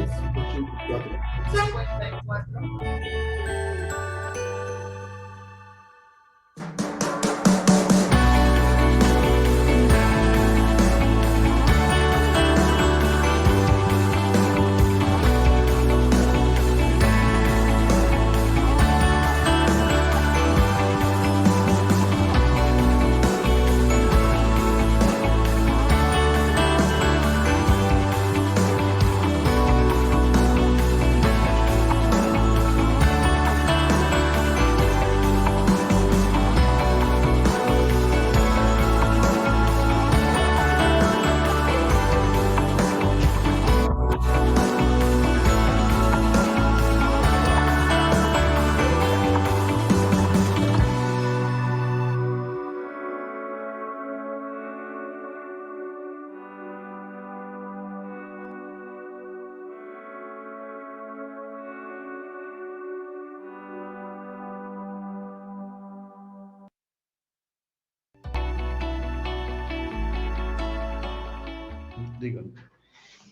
284. 54.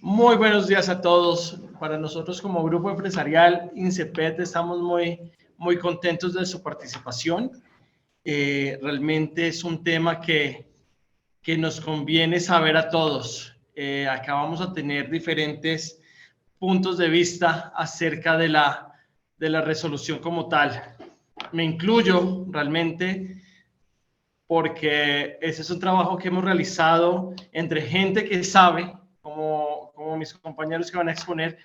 Muy buenos días a todos. Para nosotros como grupo empresarial INCEPET estamos muy contentos de su participación. Realmente es un tema que nos conviene saber a todos. Acá vamos a tener diferentes puntos de vista acerca de la resolución como tal. Me incluyo realmente porque ese es un trabajo que hemos realizado entre gente que sabe, como mis compañeros que van a exponer,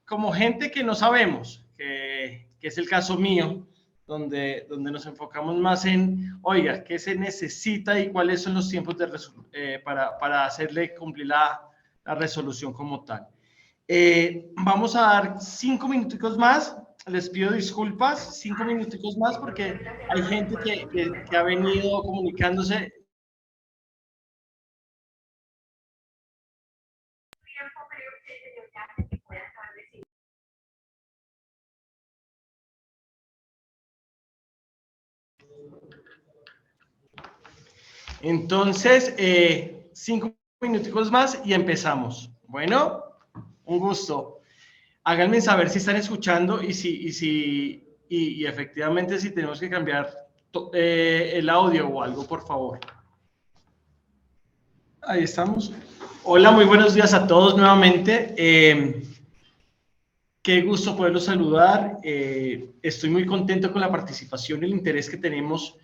como gente que no sabemos, que es el caso mío, donde nos enfocamos más en, oiga, ¿qué se necesita y cuáles son los tiempos para hacerle cumplir la resolución como tal? Vamos a dar 5 minuticos más. Les pido disculpas, 5 minuticos más porque hay gente que ha venido comunicándose. Entonces, 5 minuticos más y empezamos. Bueno, un gusto. Háganme saber si están escuchando y efectivamente si tenemos que cambiar el audio o algo, por favor. Ahí estamos. Hola, muy buenos días a todos nuevamente. Qué gusto poderlos saludar. Estoy muy contento con la participación y el interés que tenemos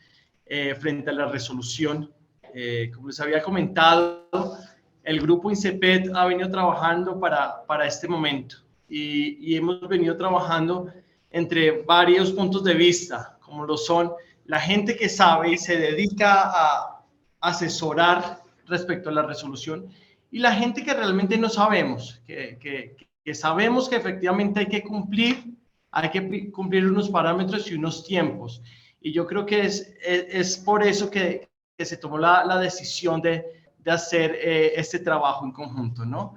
frente a la resolución. Como les había comentado, el grupo INCEPET ha venido trabajando para este momento y hemos venido trabajando entre varios puntos de vista, como lo son la gente que sabe y se dedica a asesorar respecto a la resolución y la gente que realmente no sabemos, que sabemos que efectivamente hay que cumplir unos parámetros y unos tiempos. Y yo creo que es por eso que se tomó la decisión de hacer este trabajo en conjunto, ¿no?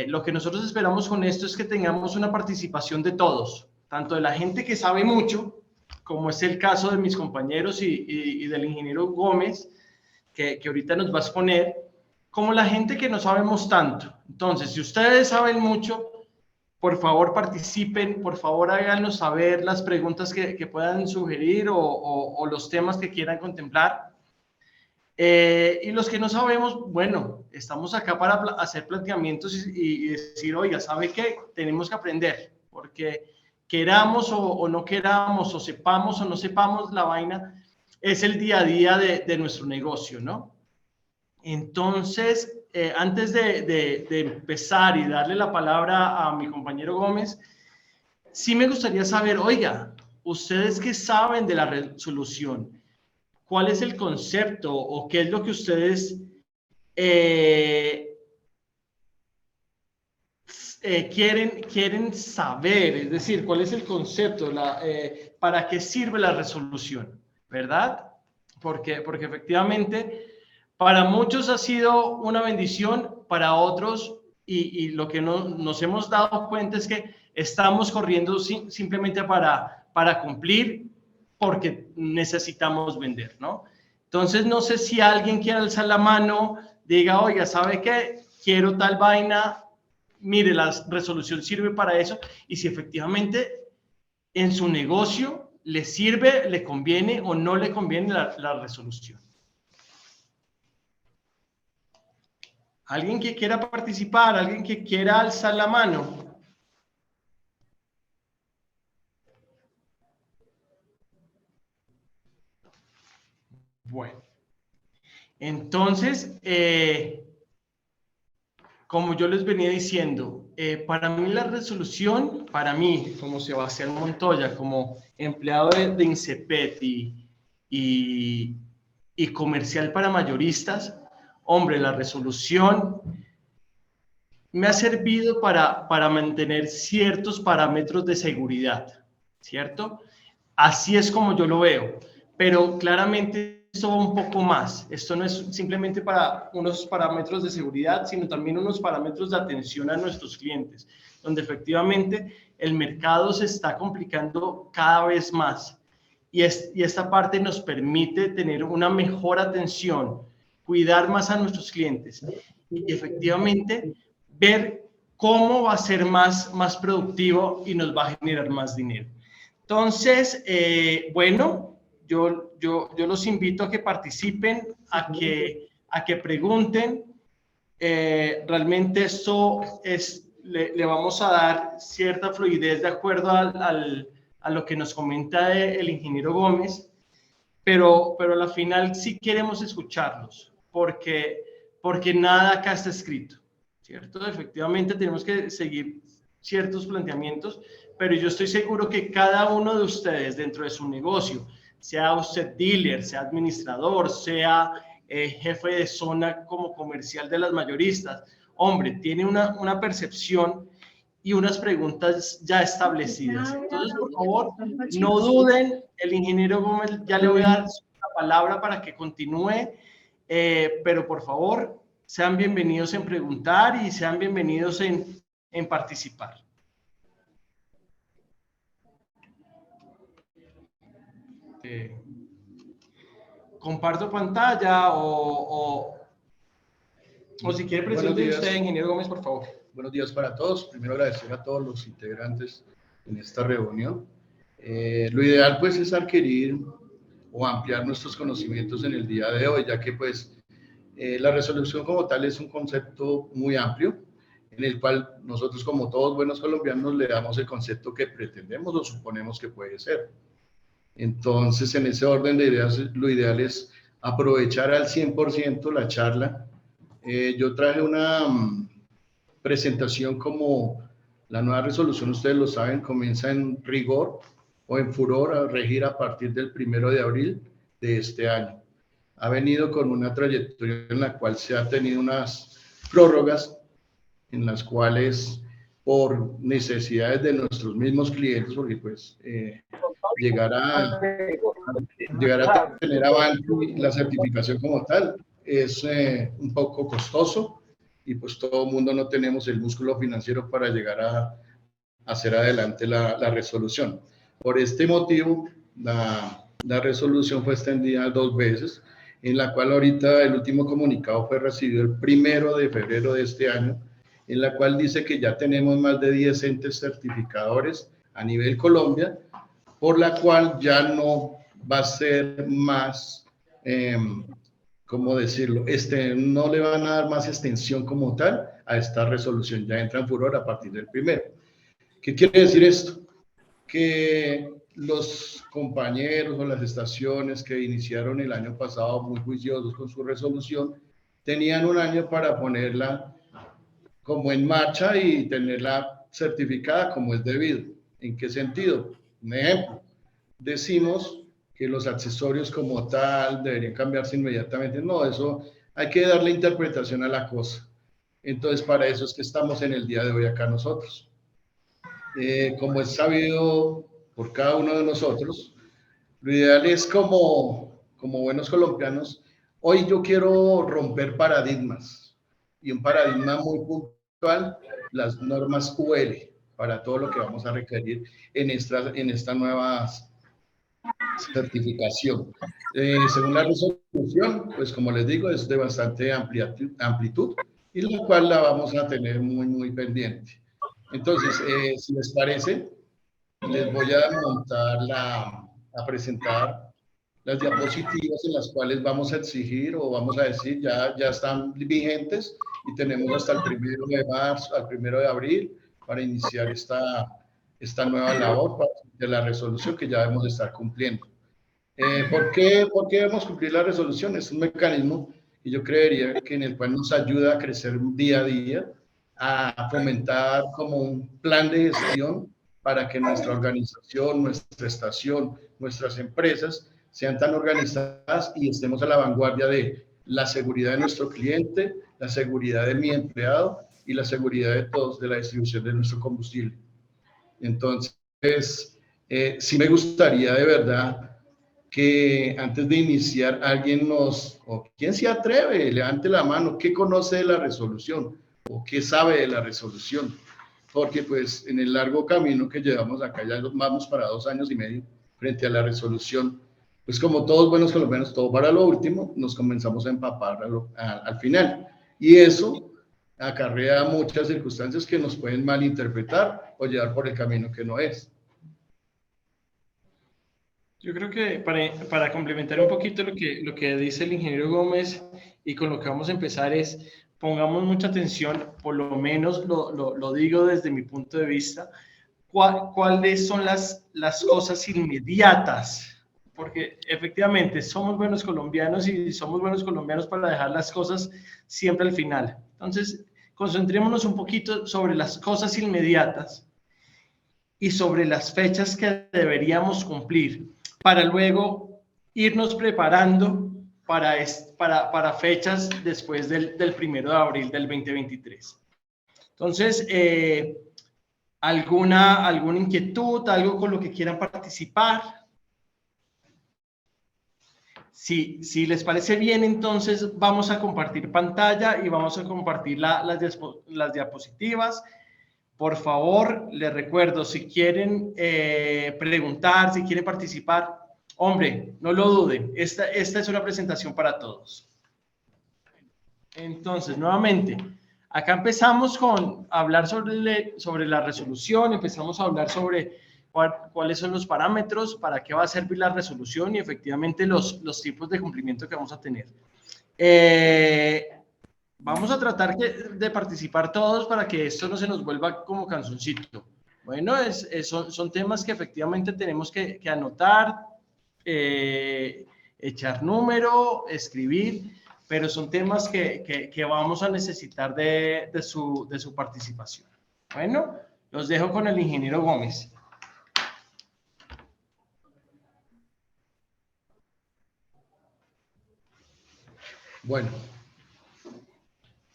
Lo que nosotros esperamos con esto es que tengamos una participación de todos, tanto de la gente que sabe mucho, como es el caso de mis compañeros y del ingeniero Gómez, que ahorita nos va a exponer, como la gente que no sabemos tanto. Entonces, si ustedes saben mucho, por favor participen, por favor háganos saber las preguntas que puedan sugerir o los temas que quieran contemplar. Y los que no sabemos, bueno, estamos acá para hacer planteamientos y decir, oiga, ¿sabe qué? Tenemos que aprender, porque queramos o no queramos, o sepamos o no sepamos, la vaina es el día a día de nuestro negocio, ¿no? Entonces, antes de empezar y darle la palabra a mi compañero Gómez, sí me gustaría saber, oiga, ¿ustedes qué saben de la resolución? ¿Cuál es el concepto o qué es lo que ustedes quieren saber? Es decir, ¿cuál es el concepto? ¿Para qué sirve la resolución? ¿Verdad? Porque efectivamente para muchos ha sido una bendición, para otros, y lo que nos hemos dado cuenta es que estamos corriendo simplemente para cumplir porque necesitamos vender, ¿no? Entonces, no sé si alguien quiere alzar la mano, diga, oiga, ¿sabe qué? Quiero tal vaina, mire, la resolución sirve para eso y si efectivamente en su negocio le sirve, le conviene o no le conviene la resolución. ¿Alguien que quiera participar? ¿Alguien que quiera alzar la mano? Bueno, entonces, como yo les venía diciendo, para mí la resolución, para mí, como Sebastián Montoya, como empleado de INCEPET y comercial para mayoristas, hombre, la resolución me ha servido para mantener ciertos parámetros de seguridad, ¿cierto? Así es como yo lo veo, pero claramente esto va un poco más. Esto no es simplemente para unos parámetros de seguridad, sino también unos parámetros de atención a nuestros clientes, donde efectivamente el mercado se está complicando cada vez más y esta parte nos permite tener una mejor atención, cuidar más a nuestros clientes y efectivamente ver cómo va a ser más productivo y nos va a generar más dinero. Entonces, bueno, yo los invito a que participen, a que pregunten. Realmente esto le vamos a dar cierta fluidez de acuerdo a lo que nos comenta el ingeniero Gómez, pero a la final sí queremos escucharlos, porque nada acá está escrito, ¿cierto? Efectivamente tenemos que seguir ciertos planteamientos, pero yo estoy seguro que cada uno de ustedes dentro de su negocio, sea usted dealer, sea administrador, sea jefe de zona como comercial de las mayoristas, hombre, tiene una percepción y unas preguntas ya establecidas. Entonces, por favor, no duden, el ingeniero Gómez ya le voy a dar la palabra para que continúe, pero por favor, sean bienvenidos en preguntar y sean bienvenidos en participar. Comparto pantalla o si quiere presentar usted, ingeniero Gómez, por favor. Buenos días para todos. Primero agradecer a todos los integrantes en esta reunión. Lo ideal pues es adquirir o ampliar nuestros conocimientos en el día de hoy, ya que pues la resolución como tal es un concepto muy amplio, en el cual nosotros como todos buenos colombianos le damos el concepto que pretendemos o suponemos que puede ser. Entonces, en ese orden de ideas, lo ideal es aprovechar al 100% la charla. Yo traje una presentación como la nueva resolución, ustedes lo saben, comienza en rigor o en furor a regir a partir del 1 de abril de este año. Ha venido con una trayectoria en la cual se ha tenido unas prórrogas en las cuales por necesidades de nuestros mismos clientes, porque pues llegar a tener Avanti la certificación como tal es un poco costoso y pues todo el mundo no tenemos el músculo financiero para llegar a hacer adelante la resolución. Por este motivo, la resolución fue extendida 2 veces, en la cual ahorita el último comunicado fue recibido el 1 de febrero de este año, en la cual dice que ya tenemos más de 10 entes certificadores a nivel Colombia, por la cual ya no va a ser más, ¿cómo decirlo? No le van a dar más extensión como tal a esta resolución, ya entra en furor a partir del 1. ¿Qué quiere decir esto? Que los compañeros o las estaciones que iniciaron el año pasado muy juiciosos con su resolución, tenían un año para ponerla como en marcha y tenerla certificada como es debido. ¿En qué sentido? Un ejemplo, decimos que los accesorios como tal deberían cambiarse inmediatamente. No, eso hay que darle interpretación a la cosa. Entonces, para eso es que estamos en el día de hoy acá nosotros. Como es sabido por cada uno de nosotros, lo ideal es como buenos colombianos, hoy yo quiero romper paradigmas y un paradigma muy puntual, las normas UL, para todo lo que vamos a requerir en esta nueva certificación. Según la resolución, pues como les digo, es de bastante amplitud, y la cual la vamos a tener muy, muy pendiente. Entonces, si les parece, les voy a a presentar las diapositivas en las cuales vamos a exigir o vamos a decir ya están vigentes y tenemos hasta el 1 de marzo, al 1 de abril para iniciar esta nueva labor de la resolución que ya debemos de estar cumpliendo. ¿Por qué debemos cumplir la resolución? Es un mecanismo que yo creería que en el cual nos ayuda a crecer día a día, a fomentar como un plan de gestión para que nuestra organización, nuestra estación, nuestras empresas sean tan organizadas y estemos a la vanguardia de la seguridad de nuestro cliente, la seguridad de mi empleado y la seguridad de todos de la distribución de nuestro combustible. Entonces, sí me gustaría de verdad que antes de iniciar alguien o quién se atreve, levante la mano, ¿qué conoce de la resolución? ¿O qué sabe de la resolución? Porque pues en el largo camino que llevamos acá, ya vamos para 2 años y medio frente a la resolución, pues como todos buenos colombianos, todo para lo último, nos comenzamos a empapar al final. Y eso acarrea muchas circunstancias que nos pueden malinterpretar o llevar por el camino que no es. Yo creo que para complementar un poquito lo que dice el ingeniero Gómez y con lo que vamos a empezar es, pongamos mucha atención, por lo menos lo digo desde mi punto de vista, cuáles son las cosas inmediatas, porque efectivamente somos buenos colombianos y somos buenos colombianos para dejar las cosas siempre al final. Entonces, concentrémonos un poquito sobre las cosas inmediatas y sobre las fechas que deberíamos cumplir, para luego irnos preparando para fechas después del 1 de abril del 2023. Entonces, ¿alguna inquietud, algo con lo que quieran participar? Si les parece bien, entonces vamos a compartir pantalla y vamos a compartir las diapositivas. Por favor, les recuerdo, si quieren preguntar, si quieren participar, hombre, no lo duden, esta es una presentación para todos. Entonces, nuevamente, acá empezamos con hablar sobre la resolución, empezamos a hablar sobre cuáles son los parámetros, para qué va a servir la resolución y efectivamente los tipos de cumplimiento que vamos a tener. Vamos a tratar de participar todos para que esto no se nos vuelva como canzoncito. Bueno, son temas que efectivamente tenemos que anotar, echar número, escribir, pero son temas que vamos a necesitar de su participación. Bueno, los dejo con el ingeniero Gómez. Bueno,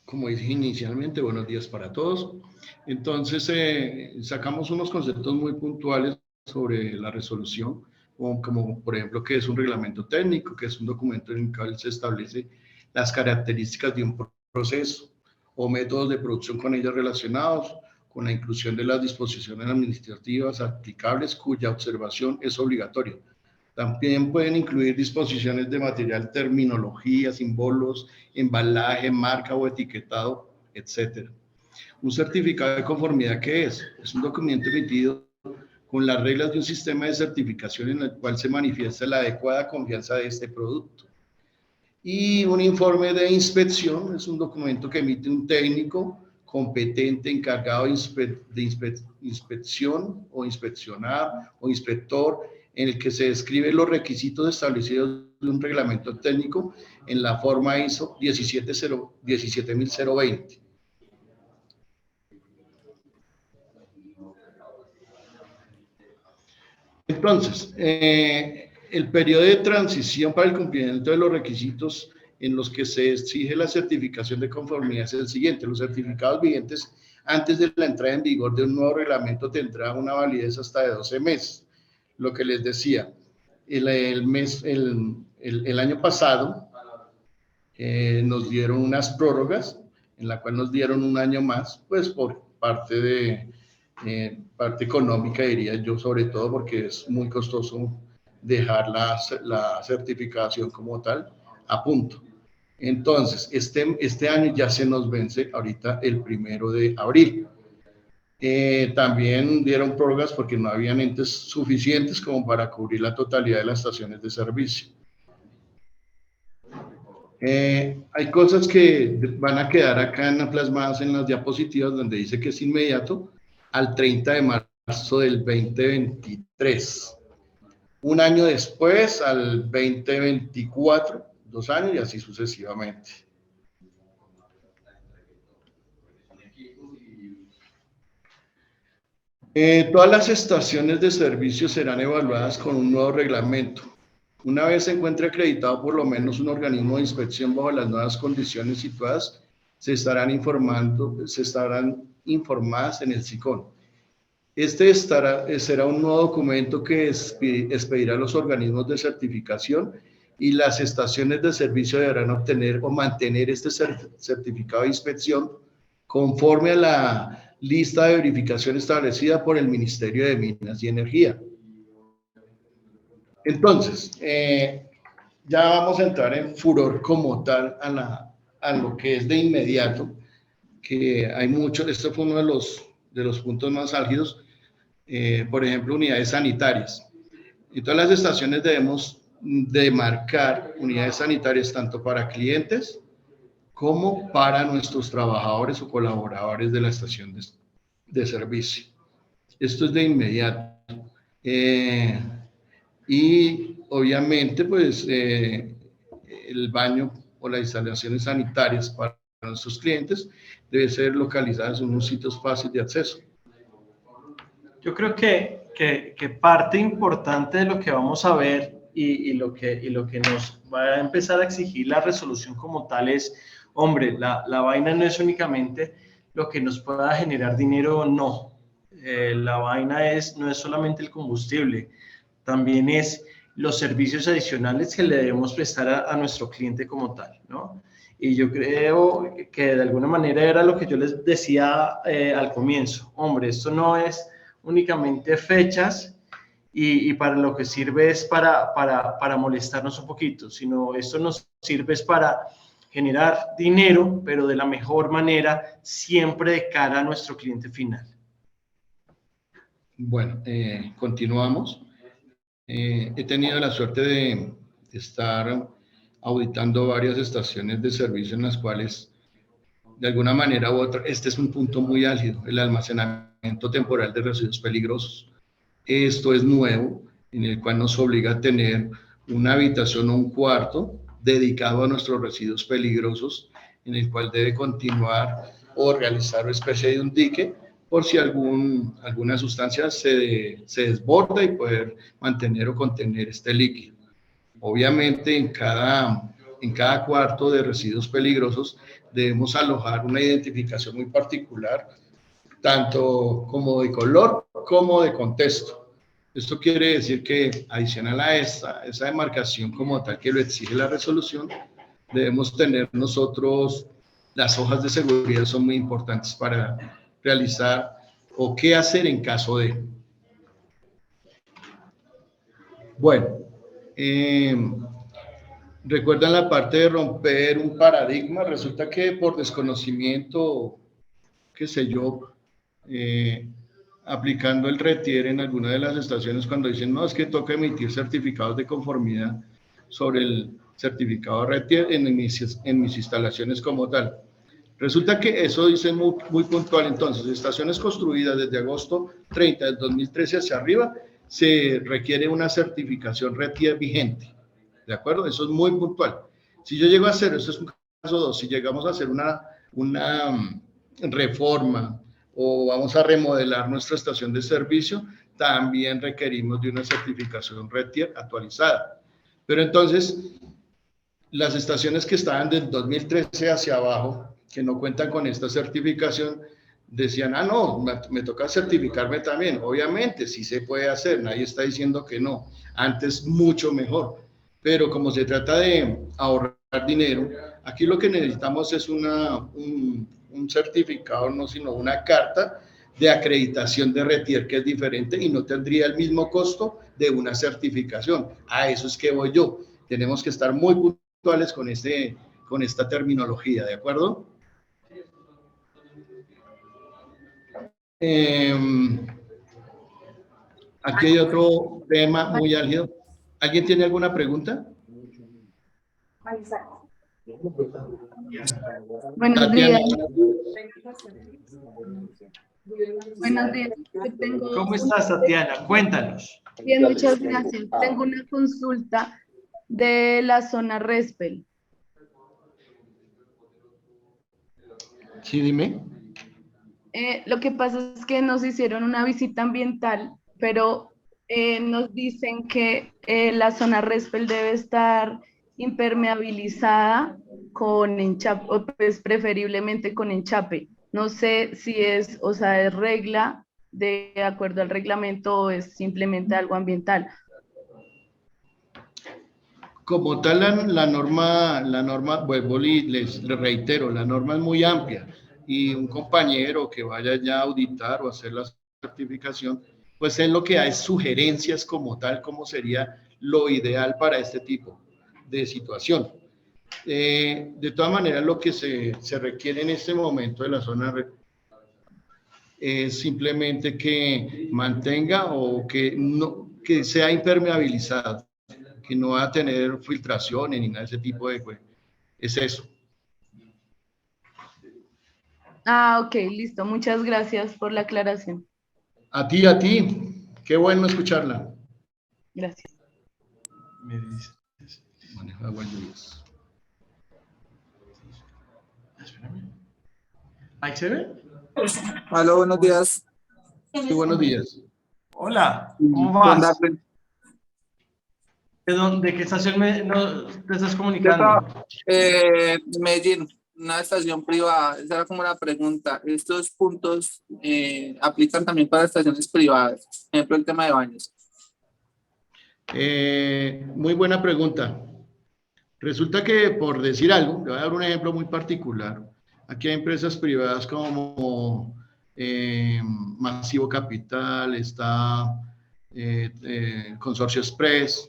como dije inicialmente, buenos días para todos. Entonces, sacamos unos conceptos muy puntuales sobre la resolución, como por ejemplo, que es un reglamento técnico, que es un documento en el cual se establece las características de un proceso o métodos de producción con ellos relacionados, con la inclusión de las disposiciones administrativas aplicables cuya observación es obligatoria. También pueden incluir disposiciones de material, terminología, símbolos, embalaje, marca o etiquetado, etc. Un certificado de conformidad, ¿qué es? Es un documento emitido con las reglas de un sistema de certificación en el cual se manifiesta la adecuada confianza de este producto. Y un informe de inspección es un documento que emite un técnico competente encargado de inspección o inspeccionar o inspector, en el que se describen los requisitos establecidos de un reglamento técnico en la forma ISO 17020. Entonces, el periodo de transición para el cumplimiento de los requisitos en los que se exige la certificación de conformidad es el siguiente. Los certificados vigentes antes de la entrada en vigor de un nuevo reglamento tendrán una validez hasta de 12 meses. Lo que les decía, el año pasado nos dieron unas prórrogas en la cual nos dieron un año más, pues por parte económica, diría yo, sobre todo porque es muy costoso dejar la certificación como tal a punto. Entonces, este año ya se nos vence ahorita el 1 de abril. También dieron prórrogas porque no habían entes suficientes como para cubrir la totalidad de las estaciones de servicio. Hay cosas que van a quedar acá plasmadas en las diapositivas donde dice que es inmediato al 30 de marzo del 2023. Un año después al 2024, 2 años y así sucesivamente. Todas las estaciones de servicio serán evaluadas con un nuevo reglamento. Una vez se encuentre acreditado por lo menos un organismo de inspección bajo las nuevas condiciones situadas, se estarán informadas en el SICON. Este será un nuevo documento que expedirá a los organismos de certificación y las estaciones de servicio deberán obtener o mantener este certificado de inspección conforme a la lista de verificación establecida por el Ministerio de Minas y Energía. Entonces, ya vamos a entrar en furor como tal a lo que es de inmediato, que hay mucho, esto fue uno de los puntos más álgidos, por ejemplo, unidades sanitarias. En todas las estaciones debemos demarcar unidades sanitarias tanto para clientes como para nuestros trabajadores o colaboradores de la estación de servicio. Esto es de inmediato. Y obviamente, pues, el baño o las instalaciones sanitarias para nuestros clientes deben ser localizadas en unos sitios fáciles de acceso. Yo creo que parte importante de lo que vamos a ver y lo que nos va a empezar a exigir la resolución como tal es, hombre, la vaina no es únicamente lo que nos pueda generar dinero o no. La vaina no es solamente el combustible, también es los servicios adicionales que le debemos prestar a nuestro cliente como tal, ¿no? Y yo creo que de alguna manera era lo que yo les decía al comienzo. Hombre, esto no es únicamente fechas y para lo que sirve es para molestarnos un poquito, sino esto nos sirve es para generar dinero, pero de la mejor manera, siempre de cara a nuestro cliente final. Bueno, continuamos. He tenido la suerte de estar auditando varias estaciones de servicio en las cuales, de alguna manera u otra, este es un punto muy álgido, el almacenamiento temporal de residuos peligrosos. Esto es nuevo, en el cual nos obliga a tener una habitación o un cuarto dedicado a nuestros residuos peligrosos, en el cual debe continuar o realizar una especie de un dique por si alguna sustancia se desborda y poder mantener o contener este líquido. Obviamente, en cada cuarto de residuos peligrosos debemos alojar una identificación muy particular, tanto como de color como de contexto. Esto quiere decir que, adicional a esa demarcación como tal que lo exige la resolución, debemos tener nosotros, las hojas de seguridad son muy importantes para realizar o qué hacer en caso de. Bueno, ¿recuerdan la parte de romper un paradigma? Resulta que por desconocimiento, qué sé yo, aplicando el RETIER en alguna de las estaciones cuando dicen, no, es que toca emitir certificados de conformidad sobre el certificado RETIER en mis instalaciones como tal. Resulta que eso dice muy puntual. Entonces, estaciones construidas desde agosto 30 del 2013 hacia arriba, se requiere una certificación RETIER vigente. ¿De acuerdo? Eso es muy puntual. Si yo llego a hacer, eso es un caso 2, si llegamos a hacer una reforma o vamos a remodelar nuestra estación de servicio, también requerimos de una certificación RETIER actualizada. Pero entonces, las estaciones que estaban del 2013 hacia abajo, que no cuentan con esta certificación, decían, no, me toca certificarme también. Obviamente, sí se puede hacer, nadie está diciendo que no. Antes, mucho mejor. Pero como se trata de ahorrar dinero, aquí lo que necesitamos es un certificado, no, sino una carta de acreditación de RETIER, que es diferente y no tendría el mismo costo de una certificación. A eso es que voy yo. Tenemos que estar muy puntuales con con esta terminología, ¿de acuerdo? Aquí hay otro tema muy álgido. ¿Alguien tiene alguna pregunta? Buenos Tatiana. días. Buenos días. ¿Cómo estás, Tatiana? Cuéntanos. Bien, muchas gracias. Tengo una consulta de la zona Respel. Sí, dime. Lo que pasa es que nos hicieron una visita ambiental, pero nos dicen que la zona Respel debe estar impermeabilizada con enchape, o pues preferiblemente con enchape. No sé si es, o sea, es regla de acuerdo al reglamento o es simplemente algo ambiental. Como tal, la norma, vuelvo y les reitero, la norma es muy amplia y un compañero que vaya ya a auditar o hacer la certificación, pues es lo que da es sugerencias como tal, como sería lo ideal para este tipo de situación. De todas maneras, lo que se requiere en este momento de la zona es simplemente que mantenga o que, no, que sea impermeabilizada, que no va a tener filtraciones ni nada de ese tipo de cosas. Es eso. Ah, ok, listo. Muchas gracias por la aclaración. A ti, a ti. Qué bueno escucharla. Gracias. Me dices. Manejo de aguas lluvias. Espérame. ¿Ahí se ve? Aló, buenos días. Sí, buenos días. Hola, ¿cómo Don vas? Darwin. ¿De qué estación te estás Yo comunicando? estaba en Medellín, una estación privada. Esa era como la pregunta. ¿Estos puntos aplican también para estaciones privadas? Por ejemplo, el tema de baños. Muy buena pregunta. Resulta que, por decir algo, le voy a dar un ejemplo muy particular. Aquí hay empresas privadas como Masivo Capital, está Consorcio Express.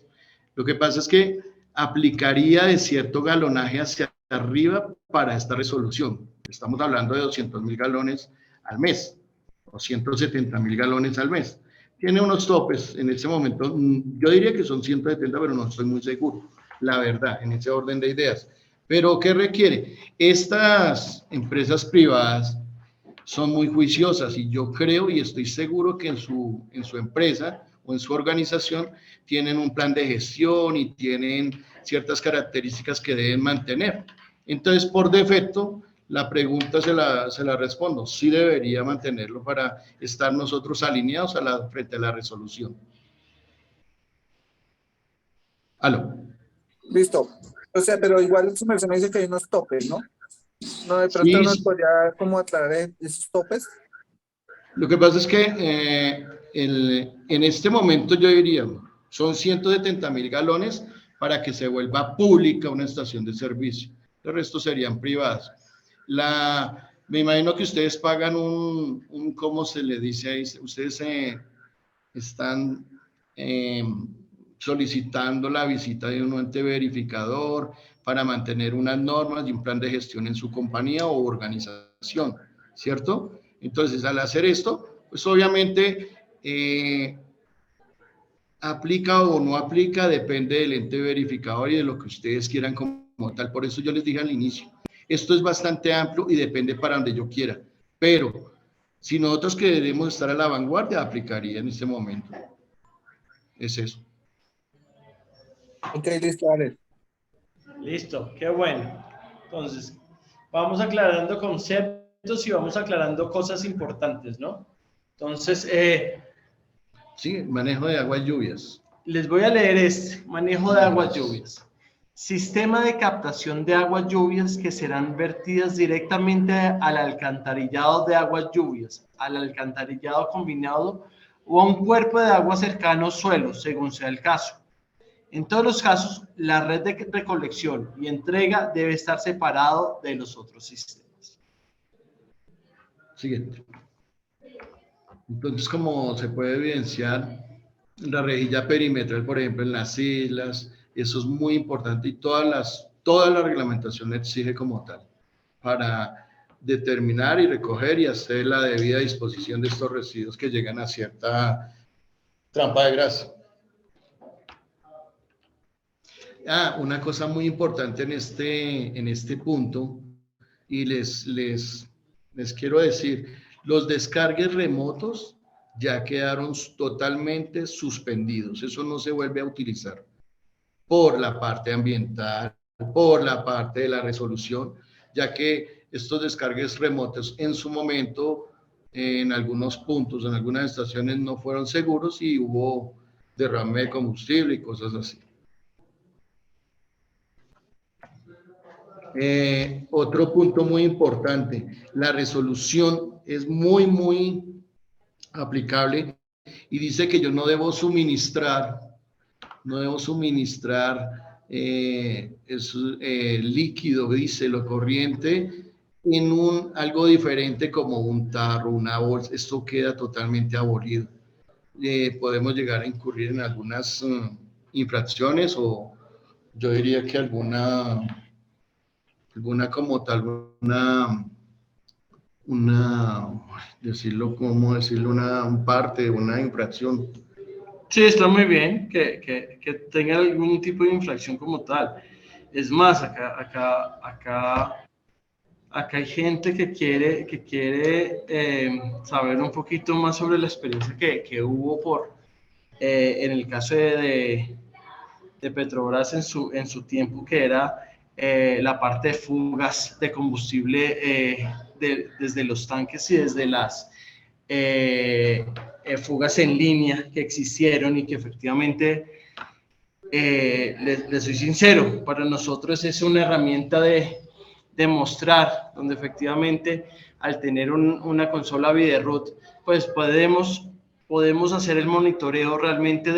Lo que pasa es que aplicaría de cierto galonaje hacia arriba para esta resolución. Estamos hablando de 200.000 galones al mes o 170.000 galones al mes. Tiene unos topes en ese momento, yo diría que son 170, pero no estoy muy seguro, la verdad, en ese orden de ideas. Pero, ¿qué requiere? Estas empresas privadas son muy juiciosas y yo creo y estoy seguro que en su empresa o en su organización tienen un plan de gestión y tienen ciertas características que deben mantener. Entonces, por defecto, la pregunta se la respondo. Sí debería mantenerlo para estar nosotros alineados frente a la resolución. ¿Aló? Listo. O sea, pero igual su merced me dice que hay unos topes, ¿no? No, de pronto Sí, nos podría como aclarar esos topes. lo que pasa es que en este momento yo diría, son 170.000 galones para que se vuelva pública una estación de servicio. El resto serían privadas. Me imagino que ustedes pagan ¿cómo se le dice ahí? Ustedes están solicitando la visita de un ente verificador para mantener unas normas y un plan de gestión en su compañía o organización, ¿cierto? Entonces, al hacer esto, pues obviamente aplica o no aplica, depende del ente verificador y de lo que ustedes quieran como tal. Por eso yo les dije al inicio, esto es bastante amplio y depende para donde yo quiera, pero si nosotros queremos estar a la vanguardia, aplicaría en este momento. Es eso. Ok, listo, dale. Listo, qué bueno. Entonces, vamos aclarando conceptos y vamos aclarando cosas importantes, ¿no? Entonces, Sí, manejo de aguas lluvias. les voy a leer este, manejo de aguas lluvias. Sistema de captación de aguas lluvias que serán vertidas directamente al alcantarillado de aguas lluvias, al alcantarillado combinado o a un cuerpo de agua cercano a suelo, según sea el caso. En todos los casos, la red de recolección y entrega debe estar separado de los otros sistemas. Siguiente. Entonces, como se puede evidenciar, la rejilla perimetral, por ejemplo, en las islas, eso es muy importante y todas las toda la reglamentación exige como tal, para determinar y recoger y hacer la debida disposición de estos residuos que llegan a cierta trampa de grasa. Una cosa muy importante en este punto, y les quiero decir, los descargues remotos ya quedaron totalmente suspendidos, eso no se vuelve a utilizar por la parte ambiental, por la parte de la resolución, ya que estos descargues remotos en su momento, en algunos puntos, en algunas estaciones no fueron seguros y hubo derrame de combustible y cosas así. Otro punto muy importante, la resolución es muy aplicable y dice que yo no debo suministrar líquido, dice lo corriente, en algo diferente como un tarro, una bolsa. Esto queda totalmente abolido. Podemos llegar a incurrir en algunas infracciones, o yo diría que alguna como tal, una parte, una infracción. Sí, está muy bien que tenga algún tipo de infracción como tal. Es más, acá hay gente que quiere saber un poquito más sobre la experiencia que hubo en el caso de Petrobras en su tiempo, que era la parte de fugas de combustible desde los tanques y desde las fugas en línea que existieron, y que efectivamente, les soy sincero, para nosotros es una herramienta de mostrar, donde efectivamente al tener una consola Videroot, pues podemos hacer el monitoreo realmente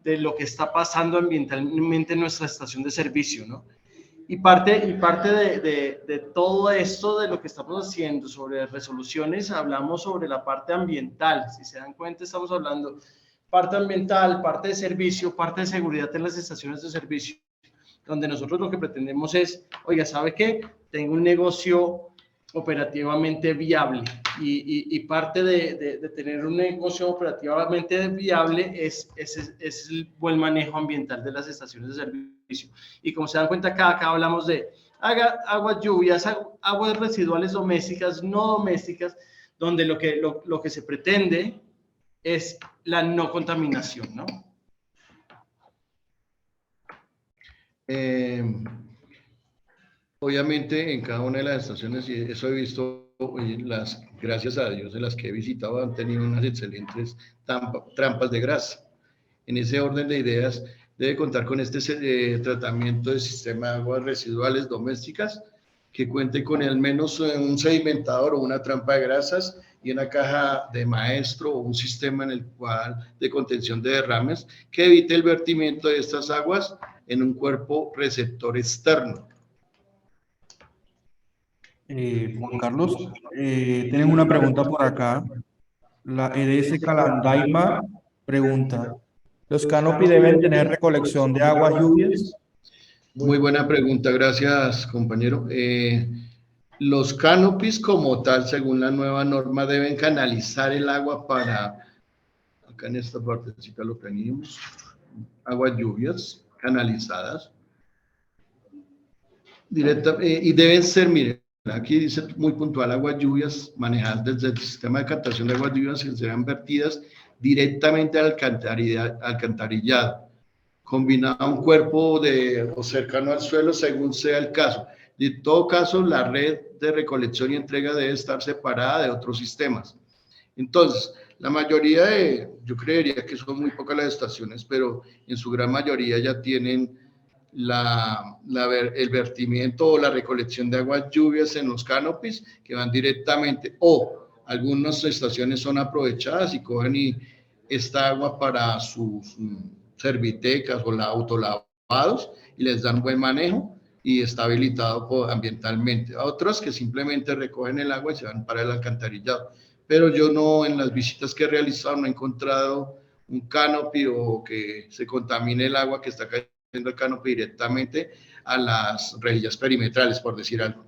de lo que está pasando ambientalmente en nuestra estación de servicio, ¿no? Y parte de todo esto, de lo que estamos haciendo sobre resoluciones, hablamos sobre la parte ambiental. Si se dan cuenta, estamos hablando parte ambiental, parte de servicio, parte de seguridad en las estaciones de servicio, donde nosotros lo que pretendemos es, oiga, ¿sabe qué? Tengo un negocio operativamente viable, y parte de tener un negocio operativamente viable es el buen manejo ambiental de las estaciones de servicio. Y como se dan cuenta, acá hablamos de aguas lluvias, aguas residuales domésticas, no domésticas, donde lo que se pretende es la no contaminación, ¿no? Obviamente en cada una de las estaciones, y eso he visto, gracias a Dios, de las que he visitado, han tenido unas excelentes trampas de grasa. En ese orden de ideas, debe contar con este tratamiento de sistema de aguas residuales domésticas, que cuente con al menos un sedimentador o una trampa de grasas y una caja de maestro o un sistema de contención de derrames que evite el vertimiento de estas aguas en un cuerpo receptor externo. Juan Carlos, tienen una pregunta por acá. La EDS Calandaima pregunta: ¿los canopy deben tener recolección de aguas lluvias? Muy buena pregunta, gracias, compañero. Los canopies como tal, según la nueva norma, deben canalizar el agua acá en esta partecita lo tenemos, aguas lluvias canalizadas, y deben ser, miren, aquí dice muy puntual, aguas lluvias manejadas desde el sistema de captación de aguas lluvias, que serán vertidas directamente al alcantarillado, combinado a un cuerpo o cercano al suelo, según sea el caso. En todo caso, la red de recolección y entrega debe estar separada de otros sistemas. Entonces, la mayoría yo creería que son muy pocas las estaciones, pero en su gran mayoría ya tienen el vertimiento o la recolección de aguas lluvias en los canopies, que van directamente, o algunas estaciones son aprovechadas y cogen esta agua para sus servitecas o autolavados y les dan buen manejo y está habilitado ambientalmente. A otros que simplemente recogen el agua y se van para el alcantarillado. Pero yo no, en las visitas que he realizado, no he encontrado un canopy o que se contamine el agua que está cayendo al canopy directamente a las rejillas perimetrales, por decir algo.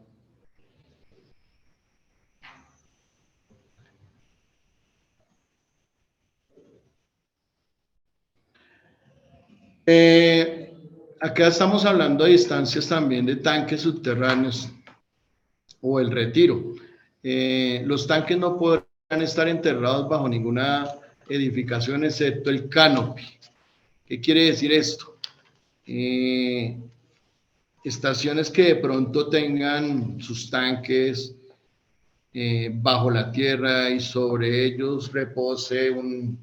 Acá estamos hablando de distancias también de tanques subterráneos o el retiro. Los tanques no podrán estar enterrados bajo ninguna edificación excepto el canopy. ¿Qué quiere decir esto? Estaciones que de pronto tengan sus tanques bajo la tierra y sobre ellos repose un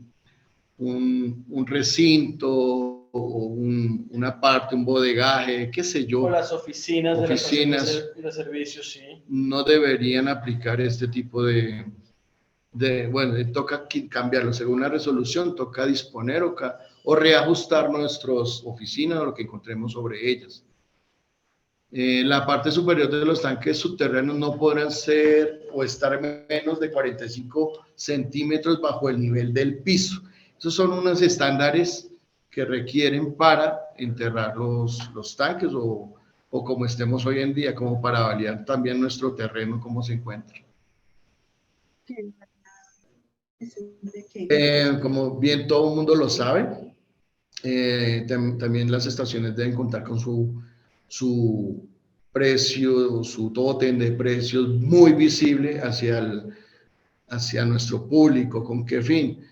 recinto o una parte, un bodegaje, qué sé yo. O las oficinas de los servicios, sí. No deberían aplicar este tipo de bueno, toca cambiarlo según la resolución, toca disponer o reajustar nuestras oficinas o lo que encontremos sobre ellas. La parte superior de los tanques subterráneos no podrán ser o estar menos de 45 centímetros bajo el nivel del piso. Esos son unos estándares que requieren para enterrar los tanques o como estemos hoy en día, como para validar también nuestro terreno, cómo se encuentra. Como bien todo el mundo lo sabe, también las estaciones deben contar con su precio, su tótem de precios muy visible hacia nuestro público. ¿Con qué fin?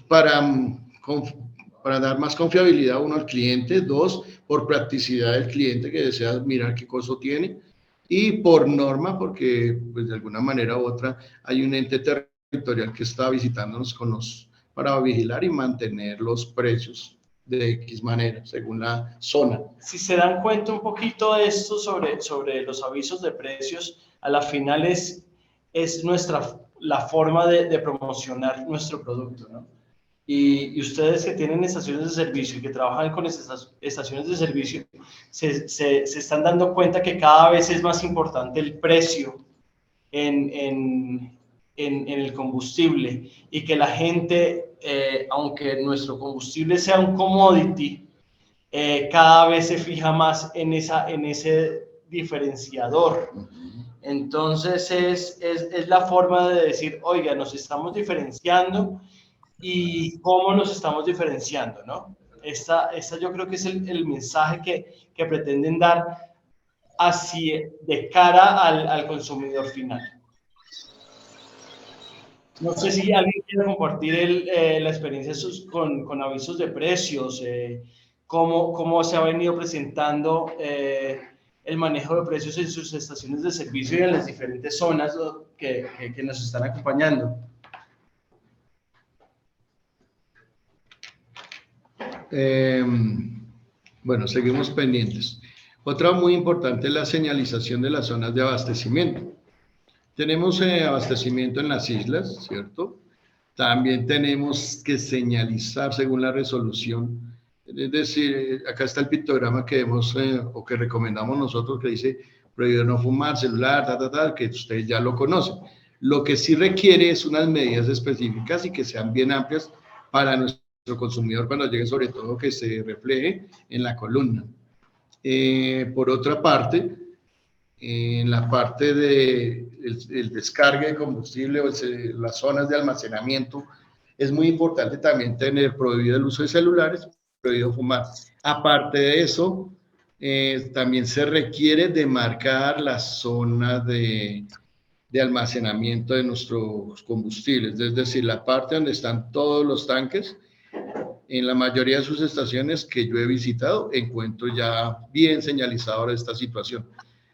Para dar más confiabilidad, uno, al cliente; dos, por practicidad del cliente que desea mirar qué costo tiene; y por norma, porque pues, de alguna manera u otra hay un ente territorial que está visitándonos para vigilar y mantener los precios de X manera, según la zona. Si se dan cuenta un poquito de esto sobre los avisos de precios, a la final es la forma de promocionar nuestro producto, ¿no? Y ustedes que tienen estaciones de servicio y que trabajan con esas estaciones de servicio, se están dando cuenta que cada vez es más importante el precio en el combustible, y que la gente, aunque nuestro combustible sea un commodity, cada vez se fija más en ese diferenciador. Entonces es la forma de decir, oiga, nos estamos diferenciando. ¿Y cómo nos estamos diferenciando, no? Esta yo creo que es el mensaje que pretenden dar de cara al consumidor final. No sé si alguien quiere compartir la experiencia con avisos de precios, cómo se ha venido presentando el manejo de precios en sus estaciones de servicio y en las diferentes zonas que nos están acompañando. Bueno, seguimos pendientes. Otra muy importante es la señalización de las zonas de abastecimiento. Tenemos abastecimiento en las islas, ¿cierto? También tenemos que señalizar según la resolución. Es decir, acá está el pictograma que vemos o que recomendamos nosotros, que dice prohibido no fumar, celular, que ustedes ya lo conocen. Lo que sí requiere es unas medidas específicas y que sean bien amplias para nuestro consumidor cuando llegue, sobre todo que se refleje en la columna. Por otra parte, en la parte del descargue de combustible o las zonas de almacenamiento, es muy importante también tener prohibido el uso de celulares, prohibido fumar. Aparte de eso, también se requiere demarcar la zona de almacenamiento de nuestros combustibles, es decir, la parte donde están todos los tanques. En la mayoría de sus estaciones que yo he visitado, encuentro ya bien señalizadora esta situación.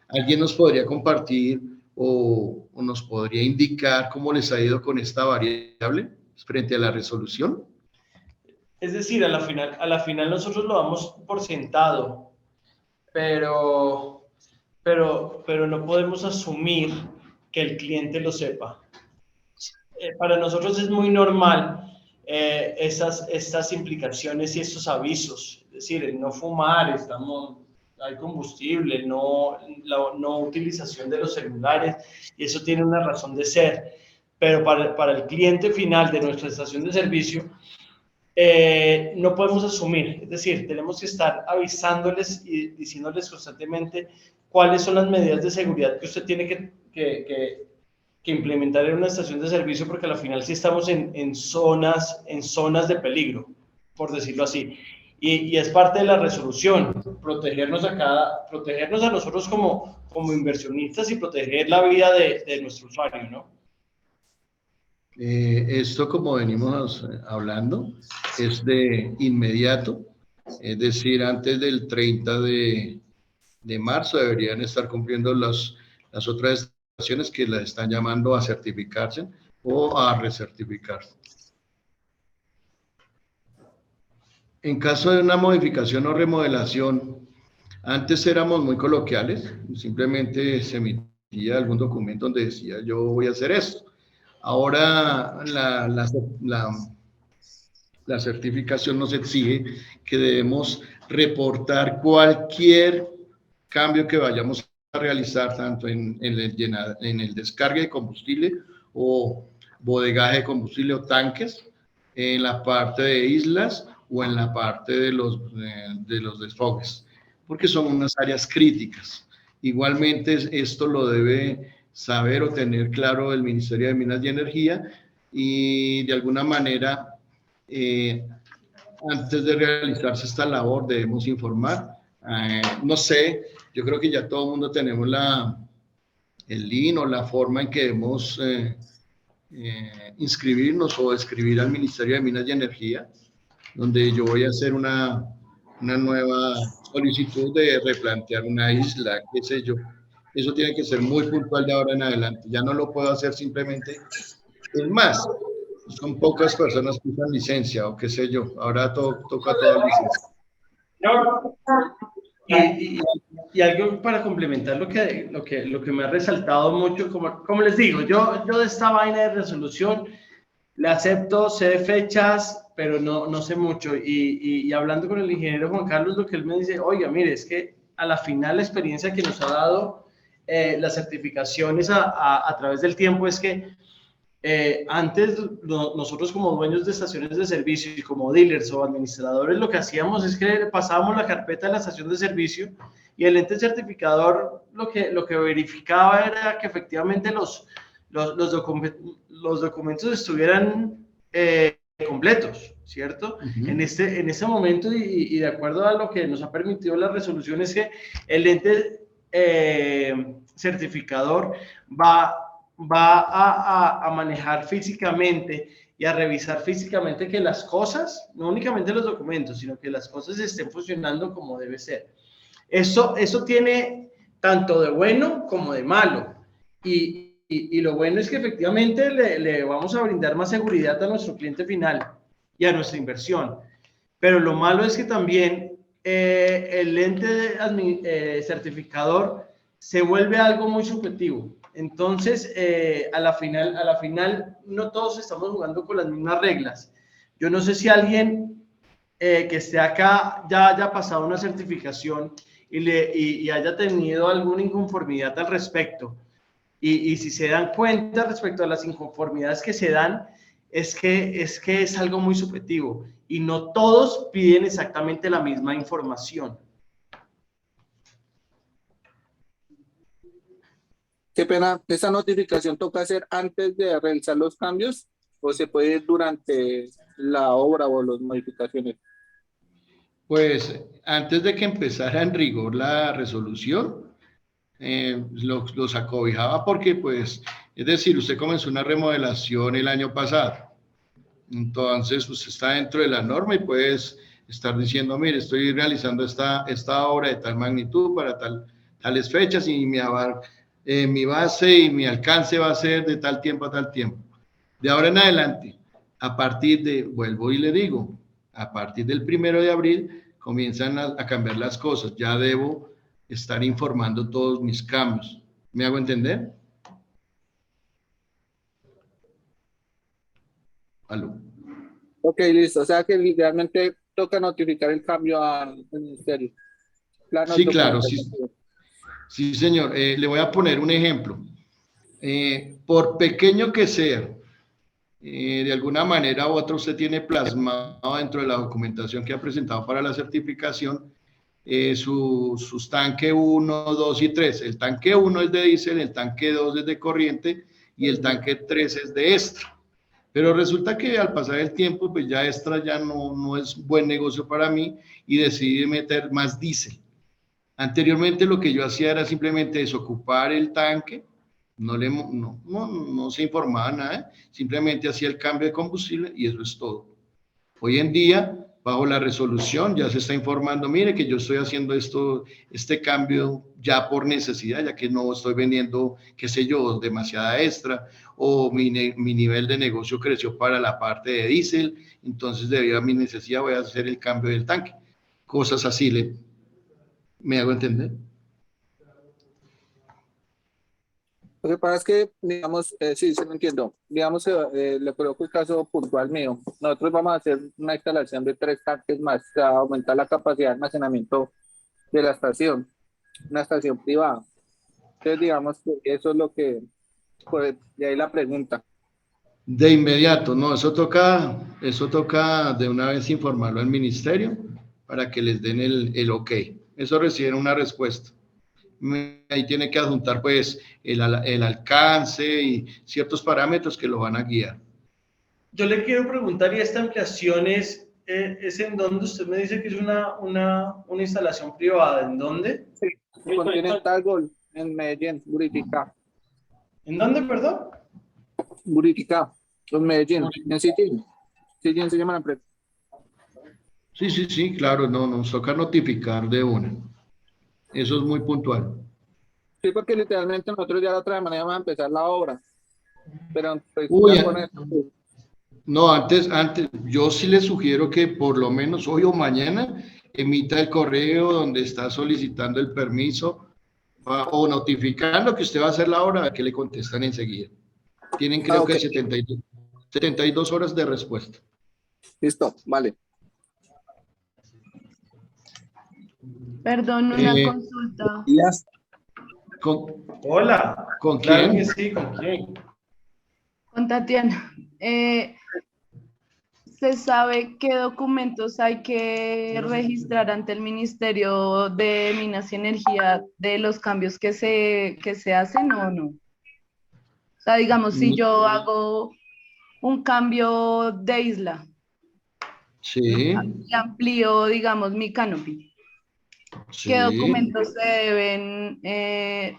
¿Alguien nos podría compartir o nos podría indicar cómo les ha ido con esta variable frente a la resolución? Es decir, a la final nosotros lo damos por sentado, pero no podemos asumir que el cliente lo sepa. Para nosotros es muy normal estas implicaciones y estos avisos, es decir, el no fumar, hay combustible, no utilización de los celulares, y eso tiene una razón de ser, pero para el cliente final de nuestra estación de servicio no podemos asumir. Es decir, tenemos que estar avisándoles y diciéndoles constantemente cuáles son las medidas de seguridad que usted tiene que implementar en una estación de servicio, porque al final sí estamos en zonas de peligro, por decirlo así. Y es parte de la resolución, protegernos a nosotros como inversionistas y proteger la vida de nuestro usuario, ¿no? Esto, como venimos hablando, es de inmediato, es decir, antes del 30 de marzo deberían estar cumpliendo las otras estaciones que las están llamando a certificarse o a recertificarse. En caso de una modificación o remodelación, antes éramos muy coloquiales, simplemente se emitía algún documento donde decía yo voy a hacer esto. Ahora la certificación nos exige que debemos reportar cualquier cambio que vayamos a realizar, tanto en el descargue de combustible o bodegaje de combustible o tanques, en la parte de islas o en la parte de los desfogues, porque son unas áreas críticas. Igualmente, esto lo debe saber o tener claro el Ministerio de Minas y Energía, y de alguna manera, antes de realizarse esta labor, debemos informar. No sé, yo creo que ya todo el mundo tenemos el link o la forma en que debemos inscribirnos o escribir al Ministerio de Minas y Energía, donde yo voy a hacer una nueva solicitud de replantear una isla, qué sé yo. Eso tiene que ser muy puntual de ahora en adelante. Ya no lo puedo hacer simplemente. Es más, son pocas personas que usan licencia o qué sé yo. Ahora toca toda licencia. Y algo para complementar lo que me ha resaltado mucho, como les digo, yo de esta vaina de resolución la acepto, sé de fechas, pero no sé mucho. Y hablando con el ingeniero Juan Carlos, lo que él me dice, oiga, mire, es que a la final la experiencia que nos ha dado las certificaciones a través del tiempo es que antes nosotros como dueños de estaciones de servicio y como dealers o administradores, lo que hacíamos es que pasábamos la carpeta de la estación de servicio y el ente certificador lo que verificaba era que efectivamente los documentos estuvieran completos, ¿cierto? Uh-huh. En ese momento y de acuerdo a lo que nos ha permitido la resolución es que el ente certificador va a manejar físicamente y a revisar físicamente que las cosas, no únicamente los documentos, sino que las cosas estén funcionando como debe ser. Eso tiene tanto de bueno como de malo. Y lo bueno es que efectivamente le vamos a brindar más seguridad a nuestro cliente final y a nuestra inversión. Pero lo malo es que también el ente certificador se vuelve algo muy subjetivo. Entonces, a la final, no todos estamos jugando con las mismas reglas. Yo no sé si alguien que esté acá ya haya pasado una certificación y haya tenido alguna inconformidad al respecto. Y si se dan cuenta respecto a las inconformidades que se dan, es que es algo muy subjetivo y no todos piden exactamente la misma información. Qué pena, ¿esa notificación toca hacer antes de realizar los cambios o se puede ir durante la obra o las modificaciones? Pues antes de que empezara en rigor la resolución, los acobijaba porque, pues, es decir, usted comenzó una remodelación el año pasado, entonces usted está dentro de la norma y puedes estar diciendo, mire, estoy realizando esta obra de tal magnitud para tales fechas y mi base y mi alcance va a ser de tal tiempo a tal tiempo. De ahora en adelante, vuelvo y le digo, a partir del 1 de abril comienzan a cambiar las cosas. Ya debo estar informando todos mis cambios. ¿Me hago entender? ¿Aló? Ok, listo. O sea que literalmente toca notificar el cambio al ministerio. Sí, claro, sí. Sí, señor. Le voy a poner un ejemplo. Por pequeño que sea, de alguna manera u otra usted tiene plasmado dentro de la documentación que ha presentado para la certificación sus tanque 1, 2 y 3. El tanque 1 es de diésel, el tanque 2 es de corriente y el tanque 3 es de extra. Pero resulta que al pasar el tiempo, pues ya extra ya no es buen negocio para mí y decidí meter más diésel. Anteriormente lo que yo hacía era simplemente desocupar el tanque, no se informaba nada, simplemente hacía el cambio de combustible y eso es todo. Hoy en día, bajo la resolución, ya se está informando, mire que yo estoy haciendo este cambio ya por necesidad, ya que no estoy vendiendo, qué sé yo, demasiada extra, o mi nivel de negocio creció para la parte de diésel, entonces debido a mi necesidad voy a hacer el cambio del tanque. Cosas así, ¿me hago entender? Lo que pasa es que, digamos, sí, se lo entiendo. Digamos, le coloco el caso puntual mío. Nosotros vamos a hacer una instalación de 3 tanques más, o sea, aumentar la capacidad de almacenamiento de la estación, una estación privada. Entonces, digamos que eso es lo que, pues, de ahí la pregunta. De inmediato, no, eso toca de una vez informarlo al ministerio para que les den el ok. Eso reciben una respuesta. Ahí tiene que adjuntar pues el alcance y ciertos parámetros que lo van a guiar. Yo le quiero preguntar, ¿y esta ampliación es en dónde? Usted me dice que es una instalación privada, ¿en dónde? Sí, Continental Gold, en Medellín, Buritica. ¿En dónde, perdón? Buritica, en Medellín, en City. City se llama la empresa. Sí, claro, no, nos toca notificar de una. Eso es muy puntual. Sí, porque literalmente nosotros ya la otra semana vamos a empezar la obra. Pero pues Uy, ya con esto, pues, no, antes, yo sí le sugiero que por lo menos hoy o mañana emita el correo donde está solicitando el permiso o notificando que usted va a hacer la obra, que le contestan enseguida. Tienen creo ok. que 72 horas de respuesta. Listo, vale. Perdón, una consulta. Hola. ¿Con Claro quién? que sí, ¿con quién? Con Tatiana. ¿Se sabe qué documentos hay que registrar ante el Ministerio de Minas y Energía de los cambios que se hacen o no? O sea, digamos, si yo hago un cambio de isla Sí, y amplío, digamos, mi canopy, ¿qué sí. documentos se deben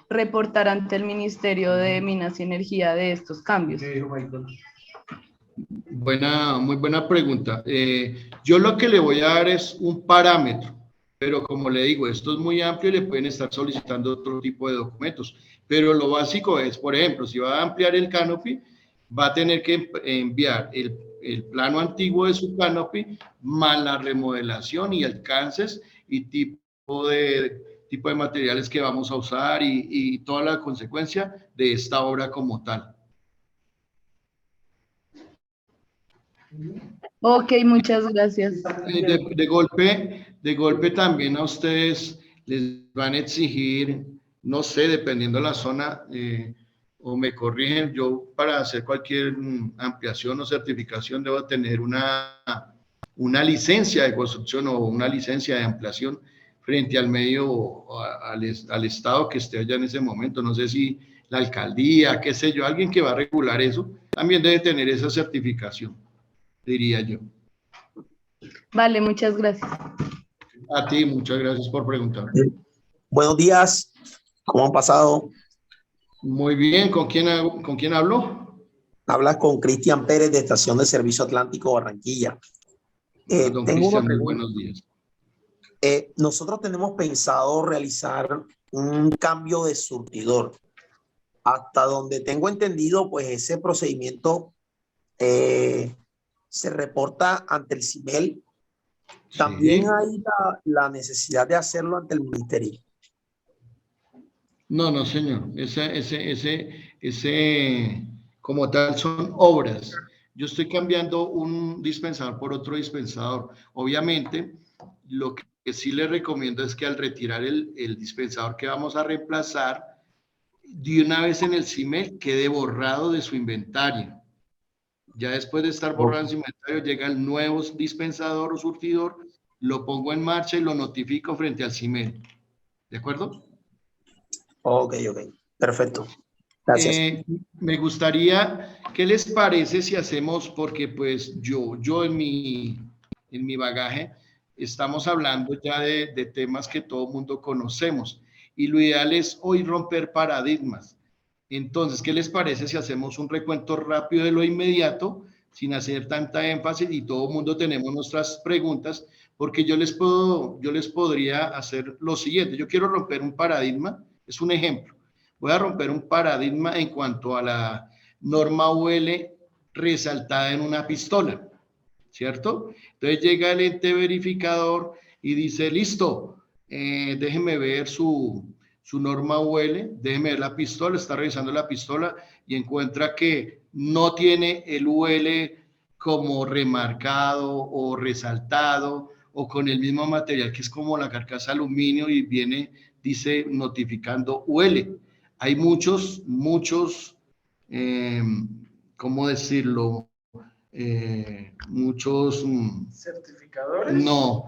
reportar ante el Ministerio de Minas y Energía de estos cambios? Muy buena pregunta. Yo lo que le voy a dar es un parámetro, pero como le digo, esto es muy amplio y le pueden estar solicitando otro tipo de documentos. Pero lo básico es, por ejemplo, si va a ampliar el canopy, va a tener que enviar el plano antiguo de su canopy, más la remodelación y alcances y tipo de materiales que vamos a usar y toda la consecuencia de esta obra como tal. Ok, muchas gracias. De golpe también a ustedes les van a exigir, no sé, dependiendo de la zona, o me corrigen, yo para hacer cualquier ampliación o certificación debo tener una licencia de construcción o una licencia de ampliación frente al medio, al estado que esté allá en ese momento. No sé si la alcaldía, qué sé yo, alguien que va a regular eso, también debe tener esa certificación, diría yo. Vale, muchas gracias. A ti, muchas gracias por preguntar. Buenos días, ¿cómo han pasado? Muy bien, ¿con quién hablo? Hablas con Cristian Pérez de Estación de Servicio Atlántico Barranquilla. Don Tengo una Cristian, muy pregunta. buenos días. Nosotros tenemos pensado realizar un cambio de surtidor. Hasta donde tengo entendido, pues ese procedimiento se reporta ante el CIMEL. También Sí. hay la necesidad de hacerlo ante el ministerio. No, señor. Ese, como tal, son obras. Yo estoy cambiando un dispensador por otro dispensador. Obviamente, lo que sí le recomiendo es que al retirar el dispensador que vamos a reemplazar, de una vez en el CIMEL quede borrado de su inventario. Ya después de estar borrando ese inventario, llega el nuevo dispensador o surtidor, lo pongo en marcha y lo notifico frente al CIMED. ¿De acuerdo? Ok, perfecto. Gracias. Me gustaría, ¿qué les parece si hacemos, porque pues yo en mi bagaje, estamos hablando ya de temas que todo mundo conocemos y lo ideal es hoy romper paradigmas. Entonces, ¿qué les parece si hacemos un recuento rápido de lo inmediato, sin hacer tanta énfasis y todo el mundo tenemos nuestras preguntas? Porque yo les podría hacer lo siguiente. Yo quiero romper un paradigma, es un ejemplo. Voy a romper un paradigma en cuanto a la norma UL resaltada en una pistola, ¿cierto? Entonces llega el ente verificador y dice, listo, déjeme ver su norma UL, déjeme ver la pistola, está revisando la pistola y encuentra que no tiene el UL como remarcado o resaltado o con el mismo material que es como la carcasa aluminio y viene, dice, notificando UL. Hay muchos, ¿cómo decirlo? Muchos certificadores. No,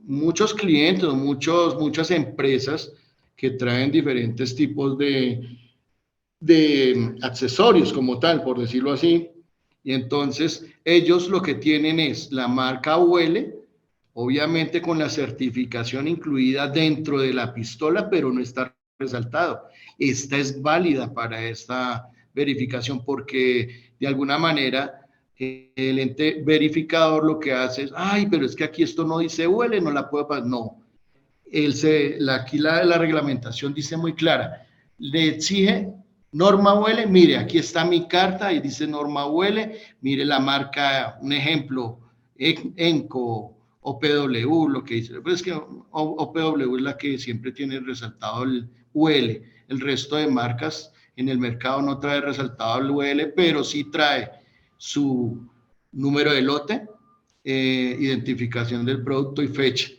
muchos clientes, muchas empresas que traen diferentes tipos de accesorios como tal, por decirlo así. Y entonces ellos lo que tienen es la marca UL, obviamente con la certificación incluida dentro de la pistola, pero no está resaltado. Esta es válida para esta verificación porque de alguna manera el ente verificador lo que hace es, ay, pero es que aquí esto no dice UL, no la puedo pasar. No, aquí la reglamentación dice muy clara, le exige norma UL, mire, aquí está mi carta y dice norma UL, mire la marca, un ejemplo, ENCO, OPW, lo que dice, pues es que OPW es la que siempre tiene resaltado el UL, el resto de marcas en el mercado no trae resaltado el UL, pero sí trae su número de lote, identificación del producto y fecha.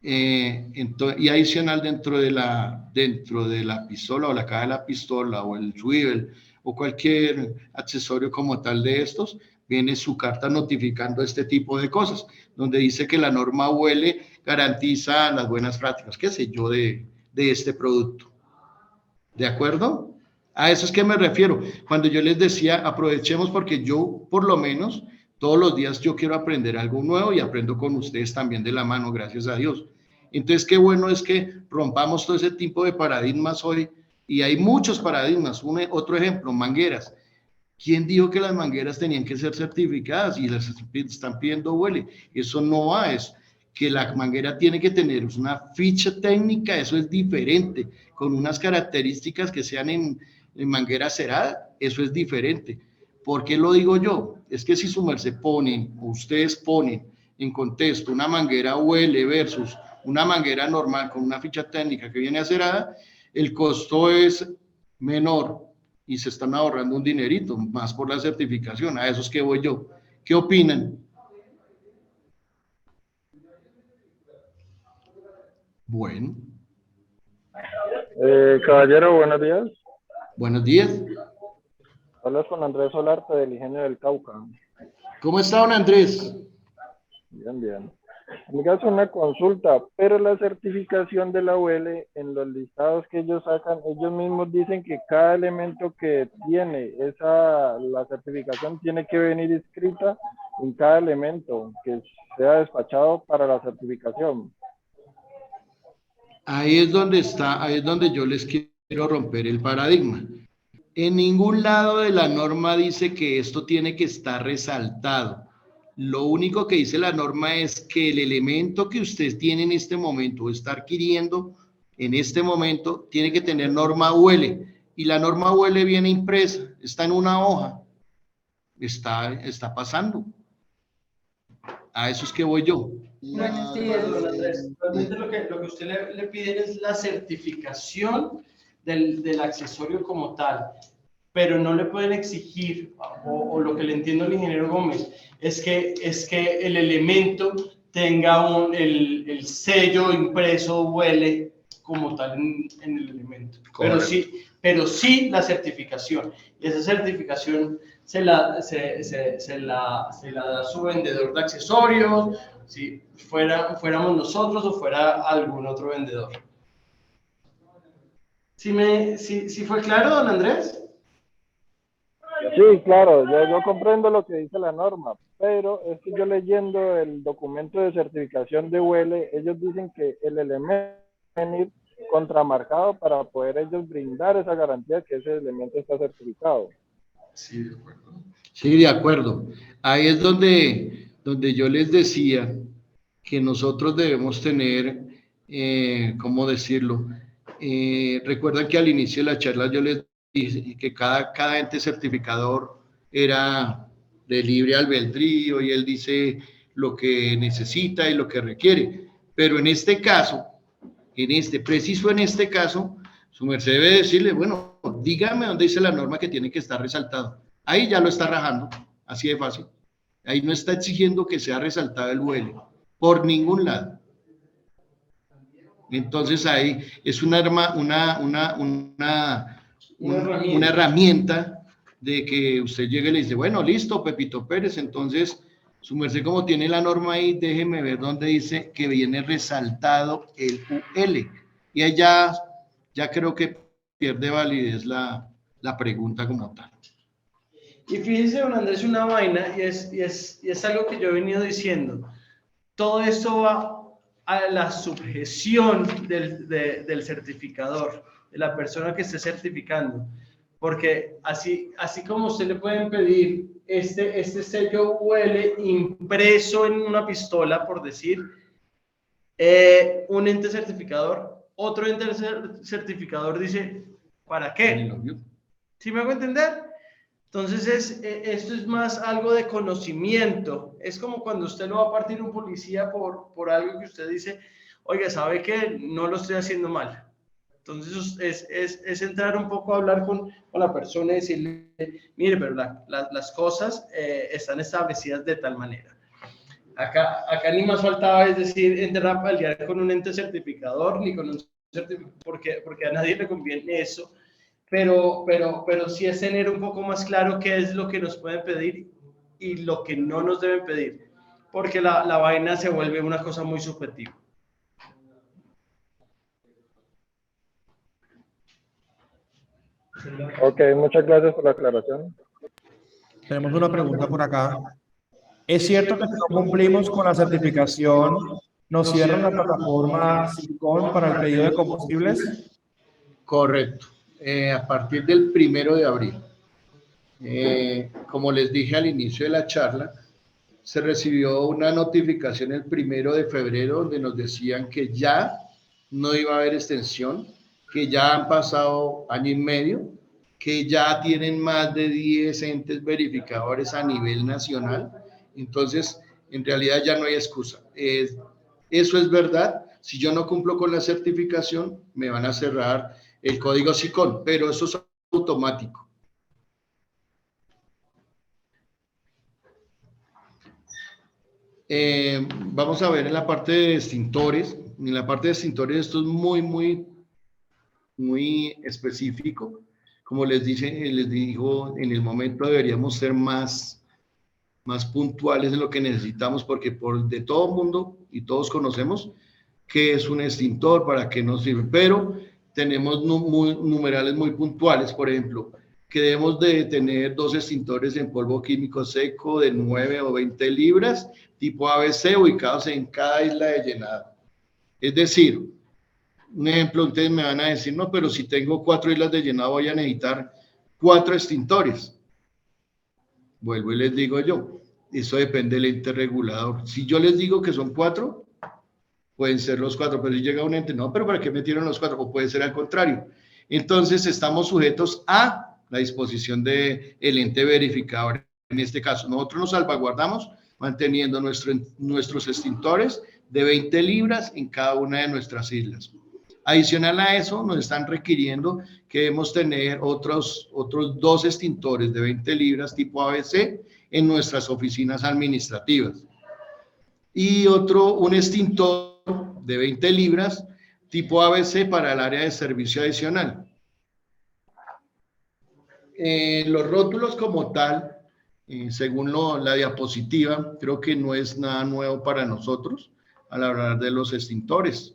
Y adicional dentro de la pistola o la caja de la pistola o el swivel o cualquier accesorio como tal de estos, viene su carta notificando este tipo de cosas, donde dice que la norma UL garantiza las buenas prácticas, qué sé yo, de este producto. ¿De acuerdo? A eso es que me refiero. Cuando yo les decía, aprovechemos porque yo, por lo menos, todos los días yo quiero aprender algo nuevo y aprendo con ustedes también de la mano, gracias a Dios. Entonces, qué bueno es que rompamos todo ese tipo de paradigmas hoy y hay muchos paradigmas. Otro ejemplo, mangueras. ¿Quién dijo que las mangueras tenían que ser certificadas y las están pidiendo huele? Eso no va, es que la manguera tiene que tener una ficha técnica, eso es diferente, con unas características que sean en manguera cerada, eso es diferente. ¿Por qué lo digo yo? Es que si su merced ponen, o ustedes ponen en contexto una manguera UL versus una manguera normal con una ficha técnica que viene acerada, el costo es menor y se están ahorrando un dinerito, más por la certificación. A eso es que voy yo. ¿Qué opinan? Bueno. Caballero, buenos días. Buenos días. Hablas con Andrés Solarte del Ingenio del Cauca. ¿Cómo está, don Andrés? Bien, bien. Me hace una consulta, pero la certificación de la UL, en los listados que ellos sacan, ellos mismos dicen que cada elemento que tiene la certificación tiene que venir inscrita en cada elemento que sea despachado para la certificación. Ahí es donde yo les quiero romper el paradigma. En ningún lado de la norma dice que esto tiene que estar resaltado. Lo único que dice la norma es que el elemento que usted tiene en este momento o está adquiriendo en este momento tiene que tener norma UL y la norma UL viene impresa, está en una hoja, está pasando. A eso es que voy yo. Buenos días. Realmente lo que usted le pide es la certificación del accesorio como tal, pero no le pueden exigir, o lo que le entiendo al ingeniero Gómez, es que el elemento tenga el sello impreso UL como tal en el elemento. Correcto. pero sí la certificación. Y esa certificación se la da su vendedor de accesorios, si fuéramos nosotros o fuera algún otro vendedor. ¿Sí fue claro, don Andrés? Sí, claro, yo comprendo lo que dice la norma, pero es que yo leyendo el documento de certificación de UL, ellos dicen que el elemento debe ir contramarcado para poder ellos brindar esa garantía que ese elemento está certificado. Sí, de acuerdo. Sí, de acuerdo. Ahí es donde yo les decía que nosotros debemos tener, ¿cómo decirlo? Recuerdan que al inicio de la charla yo les dije que cada ente certificador era de libre albedrío y él dice lo que necesita y lo que requiere. Pero en este caso, en este caso, su merced debe decirle, bueno, dígame dónde dice la norma que tiene que estar resaltado. Ahí ya lo está rajando, así de fácil. Ahí no está exigiendo que sea resaltado el UL, por ningún lado. Entonces ahí es una herramienta de que usted llegue y le dice, bueno, listo, Pepito Pérez, entonces, su merced, como tiene la norma ahí, déjeme ver dónde dice que viene resaltado el UL. Y ahí ya creo que pierde validez la pregunta como tal. Y fíjense, don Andrés, una vaina, y es algo que yo he venido diciendo. Todo esto va a la subjeción del certificador, de la persona que esté certificando. Porque así como usted le pueden pedir este sello UL impreso en una pistola, por decir, un ente certificador, otro ente certificador dice, ¿para qué? ¿Sí me hago entender? Entonces, esto es más algo de conocimiento. Es como cuando usted lo va a partir un policía por algo que usted dice, oiga, ¿sabe qué? No lo estoy haciendo mal. Entonces, es entrar un poco a hablar con la persona y decirle, mire, pero las cosas están establecidas de tal manera. Acá ni más faltaba, es decir, entrar a pelear con un ente certificador, ni con un certificador, porque a nadie le conviene eso. Pero sí es tener un poco más claro qué es lo que nos pueden pedir y lo que no nos deben pedir, porque la vaina se vuelve una cosa muy subjetiva. Ok, muchas gracias por la aclaración. Tenemos una pregunta por acá. ¿Es cierto que si no cumplimos con la certificación, nos cierran la plataforma SICON para el pedido de combustibles? Correcto. A partir del 1 de abril. Como les dije al inicio de la charla, se recibió una notificación el 1 de febrero donde nos decían que ya no iba a haber extensión, que ya han pasado año y medio, que ya tienen más de 10 entes verificadores a nivel nacional. Entonces, en realidad ya no hay excusa. Eso es verdad. Si yo no cumplo con la certificación, me van a cerrar el código SICON, pero eso es automático. Vamos a ver en la parte de extintores. En la parte de extintores esto es muy específico. Como les digo, en el momento deberíamos ser más puntuales en lo que necesitamos, porque de todo mundo y todos conocemos qué es un extintor, para qué nos sirve, pero tenemos numerales muy puntuales. Por ejemplo, que debemos de tener 2 extintores en polvo químico seco de 9 o 20 libras, tipo ABC, ubicados en cada isla de llenado. Es decir, un ejemplo, ustedes me van a decir, no, pero si tengo 4 islas de llenado voy a necesitar 4 extintores. Vuelvo y les digo yo, eso depende del ente regulador. Si yo les digo que son 4, pueden ser los 4, pero si llega un ente, no, pero ¿para qué metieron los 4? O puede ser al contrario. Entonces, estamos sujetos a la disposición del ente verificador. En este caso, nosotros nos salvaguardamos manteniendo nuestros extintores de 20 libras en cada una de nuestras islas. Adicional a eso, nos están requiriendo que debemos tener otros 2 extintores de 20 libras tipo ABC en nuestras oficinas administrativas. Y un extintor de 20 libras tipo ABC para el área de servicio adicional. Los rótulos como tal, según la diapositiva, creo que no es nada nuevo para nosotros al hablar de los extintores.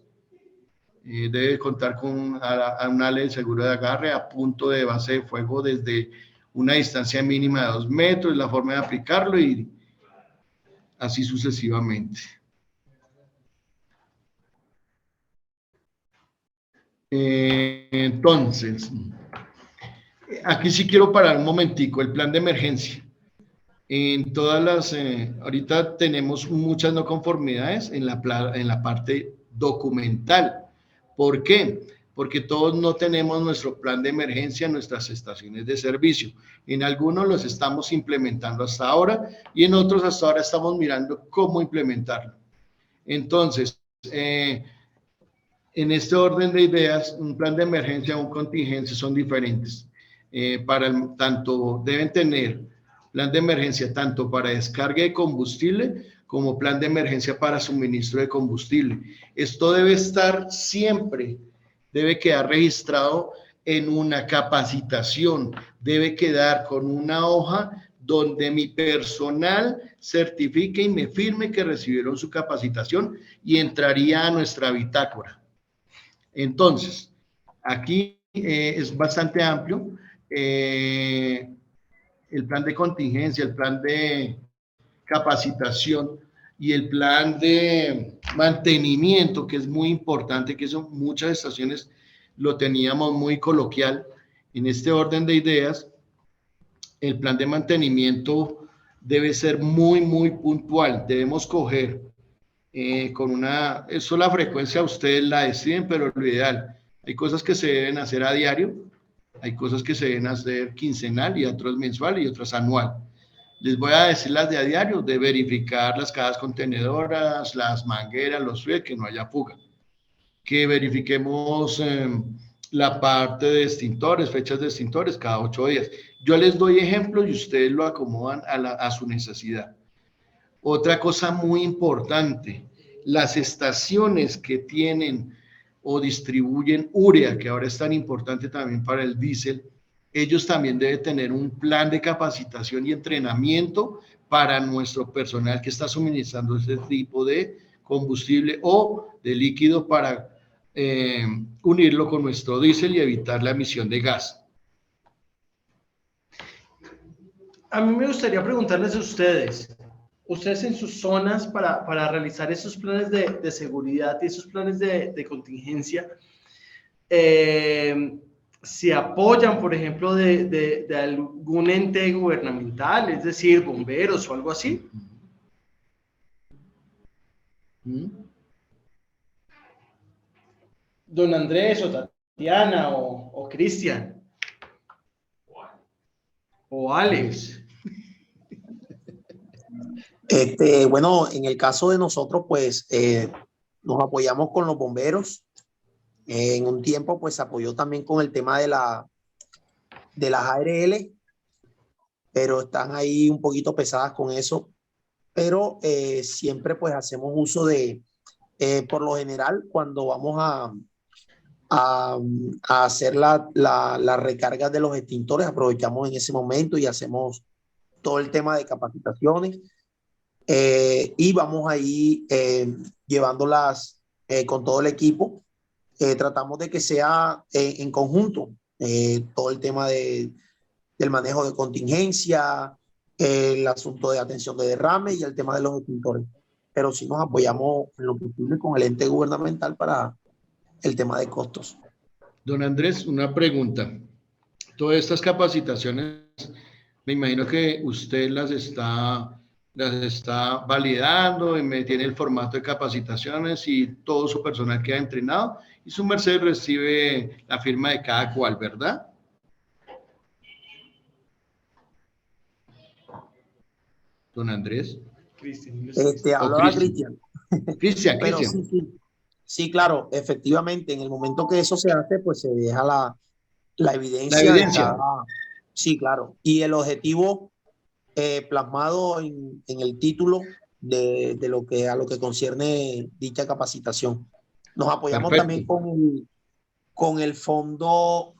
Debe contar con un ale de seguro de agarre a punto de base de fuego desde una distancia mínima de 2 metros, la forma de aplicarlo y así sucesivamente. Entonces, aquí sí quiero parar un momentico, el plan de emergencia. En todas las, ahorita tenemos muchas no conformidades en la parte documental. ¿Por qué? Porque todos no tenemos nuestro plan de emergencia en nuestras estaciones de servicio. En algunos los estamos implementando hasta ahora y en otros hasta ahora estamos mirando cómo implementarlo. Entonces, en este orden de ideas, un plan de emergencia o un contingencia son diferentes. Tanto deben tener plan de emergencia tanto para descarga de combustible como plan de emergencia para suministro de combustible. Esto debe estar siempre, debe quedar registrado en una capacitación, debe quedar con una hoja donde mi personal certifique y me firme que recibieron su capacitación y entraría a nuestra bitácora. Entonces, aquí es bastante amplio. El plan de contingencia, el plan de capacitación y el plan de mantenimiento, que es muy importante, que eso muchas estaciones lo teníamos muy coloquial. En este orden de ideas, el plan de mantenimiento debe ser muy, muy puntual. Debemos coger eso la frecuencia ustedes la deciden, pero lo ideal, hay cosas que se deben hacer a diario, hay cosas que se deben hacer quincenal y otras mensual y otras anual. Les voy a decir las de a diario, de verificar las cajas contenedoras, las mangueras, los fluidos, que no haya fuga. Que verifiquemos la parte de extintores, fechas de extintores cada 8 días. Yo les doy ejemplos y ustedes lo acomodan a su necesidad. Otra cosa muy importante, las estaciones que tienen o distribuyen urea, que ahora es tan importante también para el diésel, ellos también deben tener un plan de capacitación y entrenamiento para nuestro personal que está suministrando este tipo de combustible o de líquido para unirlo con nuestro diésel y evitar la emisión de gas. A mí me gustaría preguntarles a ustedes en sus zonas para realizar esos planes de seguridad y esos planes de contingencia, si apoyan, por ejemplo, de algún ente gubernamental, es decir, bomberos o algo así. Don Andrés o Tatiana o Cristian o Alex. Bueno, en el caso de nosotros, pues nos apoyamos con los bomberos. En un tiempo, pues se apoyó también con el tema de las ARL, pero están ahí un poquito pesadas con eso. Pero siempre pues hacemos uso de, por lo general, cuando vamos a hacer la recarga de los extintores, aprovechamos en ese momento y hacemos todo el tema de capacitaciones. Y vamos ahí llevándolas con todo el equipo. Tratamos de que sea en conjunto todo el tema del manejo de contingencia, el asunto de atención de derrame y el tema de los extintores. Pero sí nos apoyamos en lo posible con el ente gubernamental para el tema de costos. Don Andrés, una pregunta. Todas estas capacitaciones, me imagino que usted las está validando y me tiene el formato de capacitaciones y todo su personal queda entrenado y su merced recibe la firma de cada cual, ¿verdad? Don Andrés. Hablaba Cristian. Cristian. Pero sí, claro, efectivamente, en el momento que eso se hace, pues se deja la evidencia. La evidencia. Sí, claro. Y el objetivo plasmado en el título de lo que a lo que concierne dicha capacitación. Nos apoyamos también con el fondo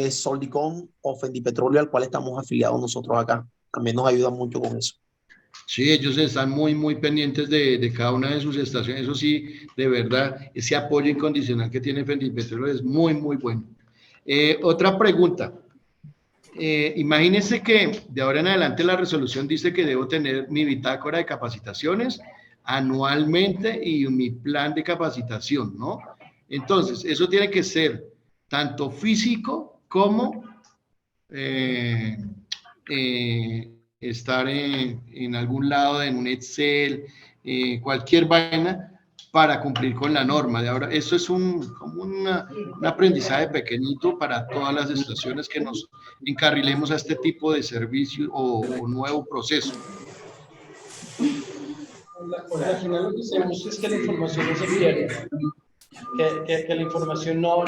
Soldicom o Fendipetróleo, al cual estamos afiliados nosotros acá. También nos ayudan mucho con eso. Sí, ellos están muy pendientes de cada una de sus estaciones. Eso sí, de verdad, ese apoyo incondicional que tiene Fendipetróleo es muy bueno. Otra pregunta. Imagínense que de ahora en adelante la resolución dice que debo tener mi bitácora de capacitaciones anualmente y mi plan de capacitación, ¿no? Entonces, eso tiene que ser tanto físico como estar en algún lado, en un Excel, cualquier vaina para cumplir con la norma. De ahora, eso es como un aprendizaje pequeño para todas las estaciones que nos encarrilemos a este tipo de servicio o nuevo proceso. Al final lo que hacemos es que la información no se pierda, que la información no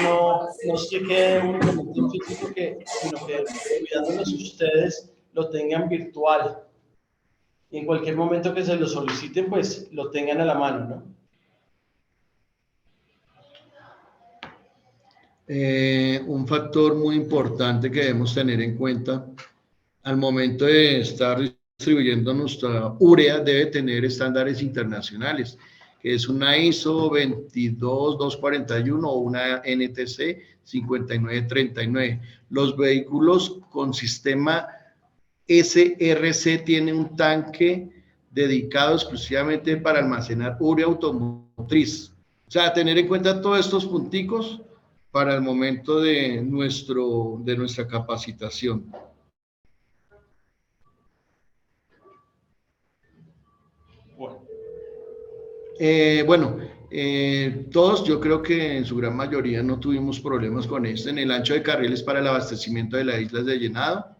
se quede únicamente en físico, sino que cuidándonos ustedes lo tengan virtual y en cualquier momento que se lo soliciten, pues lo tengan a la mano, ¿no? Un factor muy importante que debemos tener en cuenta al momento de estar distribuyendo nuestra urea debe tener estándares internacionales, que es una ISO 22241 o una NTC 5939. Los vehículos con sistema SRC tienen un tanque dedicado exclusivamente para almacenar urea automotriz. O sea, tener en cuenta todos estos punticos para el momento de nuestra capacitación. Todos, yo creo que en su gran mayoría no tuvimos problemas con esto. En el ancho de carriles para el abastecimiento de las islas de llenado.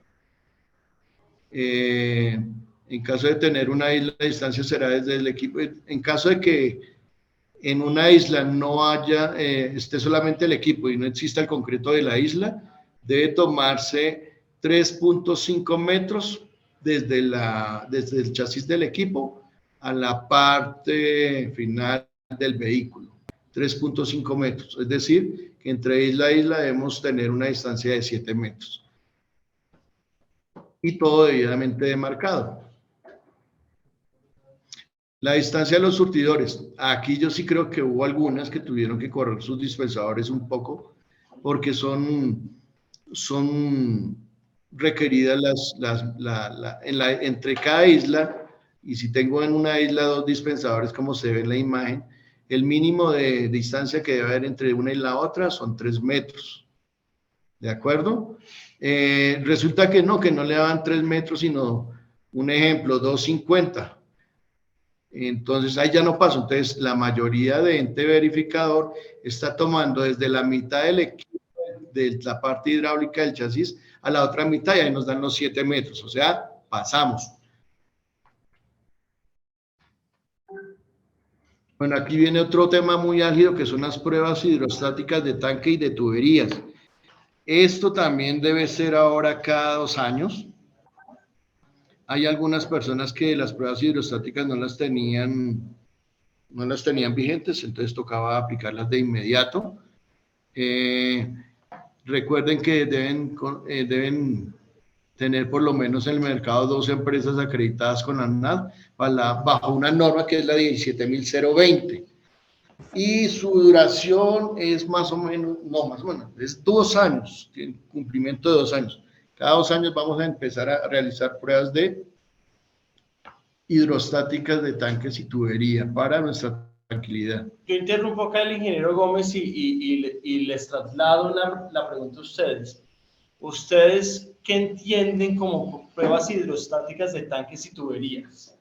En caso de tener una isla de distancia será desde el equipo. En caso de que en una isla no haya, esté solamente el equipo y no exista el concreto de la isla, debe tomarse 3.5 metros desde el chasis del equipo a la parte final del vehículo, 3.5 metros, es decir, que entre isla e isla debemos tener una distancia de 7 metros. Y todo debidamente demarcado. La distancia de los surtidores. Aquí yo sí creo que hubo algunas que tuvieron que correr sus dispensadores un poco, porque son requeridas entre cada isla, y si tengo en una isla 2 dispensadores, como se ve en la imagen, el mínimo de distancia que debe haber entre una y la otra son 3 metros. ¿De acuerdo? Resulta que no le daban 3 metros, sino, un ejemplo, 2.50. Entonces ahí ya no pasó. Entonces la mayoría de ente verificador está tomando desde la mitad del equipo, de la parte hidráulica del chasis, a la otra mitad, y ahí nos dan los 7 metros. O sea, pasamos. Bueno, aquí viene otro tema muy álgido, que son las pruebas hidrostáticas de tanque y de tuberías. Esto también debe ser ahora cada 2 años. Hay algunas personas que las pruebas hidrostáticas no las tenían vigentes, entonces tocaba aplicarlas de inmediato. Recuerden que deben tener por lo menos en el mercado 2 empresas acreditadas con ANAD bajo una norma que es la 17020. Y su duración es más o menos, es 2 años, tiene cumplimiento de 2 años. Cada 2 años vamos a empezar a realizar pruebas de hidrostáticas de tanques y tubería para nuestra tranquilidad. Yo interrumpo acá al ingeniero Gómez y les traslado la pregunta a ustedes. ¿Ustedes qué entienden como pruebas hidrostáticas de tanques y tuberías?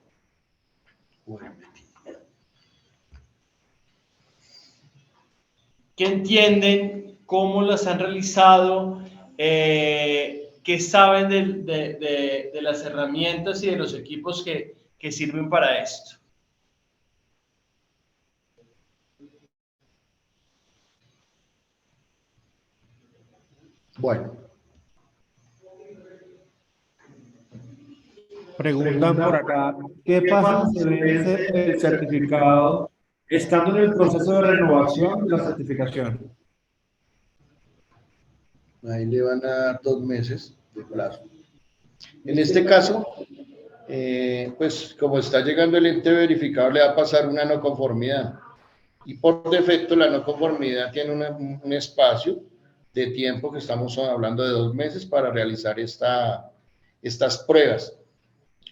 ¿Qué entienden? ¿Cómo las han realizado? ¿Qué saben de las herramientas y de los equipos que sirven para esto? Bueno. Preguntan por acá, ¿qué pasa si se vence el certificado estando en el proceso de renovación de la certificación? Ahí le van a dar 2 meses de plazo. En este caso, pues como está llegando el ente verificador, le va a pasar una no conformidad. Y por defecto la no conformidad tiene un espacio de tiempo que estamos hablando de 2 meses para realizar estas pruebas.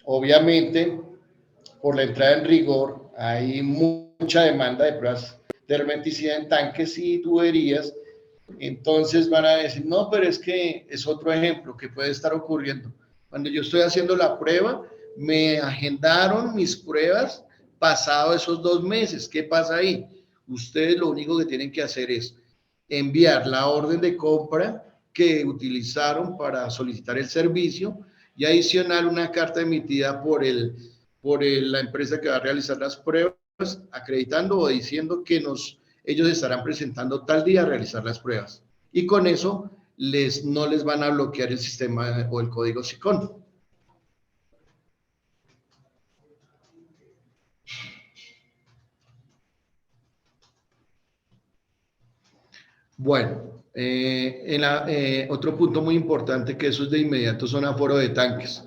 Obviamente, por la entrada en rigor, hay mucha demanda de pruebas de hermeticidad en tanques y tuberías. Entonces van a decir, no, pero es que es otro ejemplo que puede estar ocurriendo. Cuando yo estoy haciendo la prueba, me agendaron mis pruebas pasado esos 2 meses. ¿Qué pasa ahí? Ustedes lo único que tienen que hacer es enviar la orden de compra que utilizaron para solicitar el servicio y adicional una carta emitida por la empresa que va a realizar las pruebas, acreditando o diciendo que ellos estarán presentando tal día a realizar las pruebas. Y con eso no les van a bloquear el sistema o el código SICON. Bueno, otro punto muy importante que eso es de inmediato son aforo de tanques.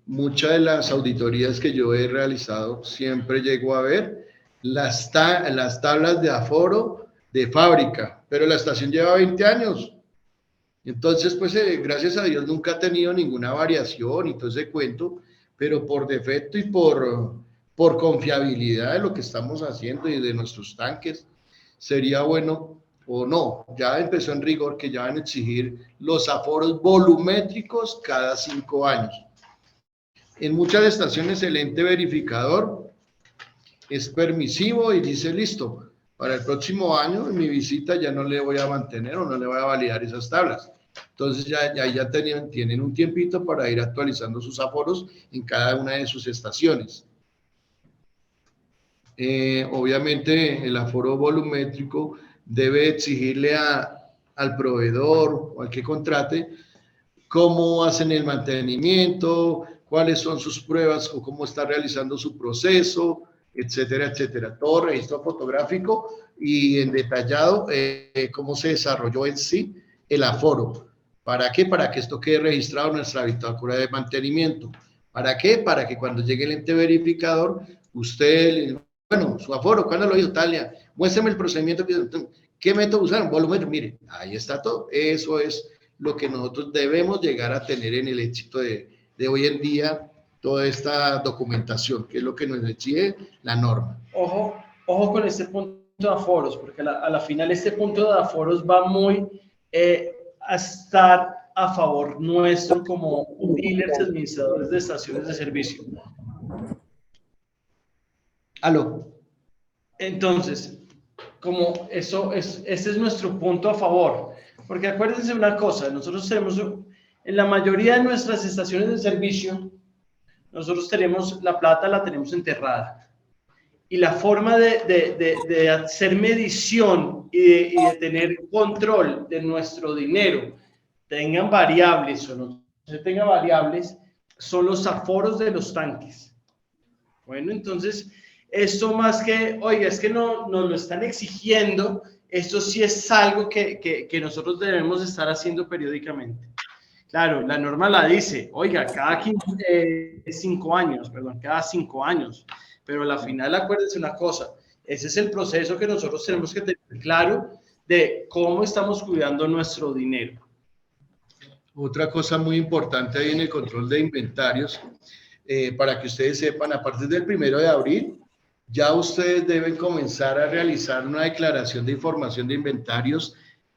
Muchas de las auditorías que yo he realizado siempre llego a ver las tablas de aforo de fábrica, pero la estación lleva 20 años. Entonces, pues gracias a Dios nunca ha tenido ninguna variación y todo ese cuento, pero por defecto y por confiabilidad de lo que estamos haciendo y de nuestros tanques, sería bueno, o no, ya empezó en rigor que ya van a exigir los aforos volumétricos cada 5 años. En muchas estaciones el ente verificador es permisivo y dice, listo, para el próximo año en mi visita ya no le voy a mantener o no le voy a validar esas tablas. Entonces ya tienen un tiempito para ir actualizando sus aforos en cada una de sus estaciones. Obviamente el aforo volumétrico debe exigirle al proveedor o al que contrate cómo hacen el mantenimiento, cuáles son sus pruebas o cómo está realizando su proceso, etcétera, etcétera. Todo registro fotográfico y en detallado cómo se desarrolló en sí el aforo. ¿Para qué? Para que esto quede registrado en nuestra bitácora de mantenimiento. ¿Para qué? Para que cuando llegue el ente verificador, usted, bueno, su aforo, ¿cuándo lo hizo Talia? Muéstrame el procedimiento. ¿Qué método usaron? Volumétrico. Mire, ahí está todo. Eso es lo que nosotros debemos llegar a tener en el éxito de hoy en día, toda esta documentación, que es lo que nos exige la norma. Ojo con este punto de aforos, porque a la final este punto de aforos va muy a estar a favor nuestro como dealers, administradores de estaciones de servicio. Aló. Entonces, como ese es nuestro punto a favor, porque acuérdense una cosa, nosotros tenemos, en la mayoría de nuestras estaciones de servicio, nosotros tenemos la plata, la tenemos enterrada. Y la forma de hacer medición y de tener control de nuestro dinero, tengan variables o no tengan variables, son los aforos de los tanques. Bueno, entonces, esto más que, oiga, es que no nos lo están exigiendo, esto sí es algo que nosotros debemos estar haciendo periódicamente. Claro, la norma la dice, oiga, cada 5 años, cada 5 años. Pero a la final, acuérdense una cosa, ese es el proceso que nosotros tenemos que tener claro de cómo estamos cuidando nuestro dinero. Otra cosa muy importante ahí en el control de inventarios, para que ustedes sepan, a partir del 1 de abril, ya ustedes deben comenzar a realizar una declaración de información de inventarios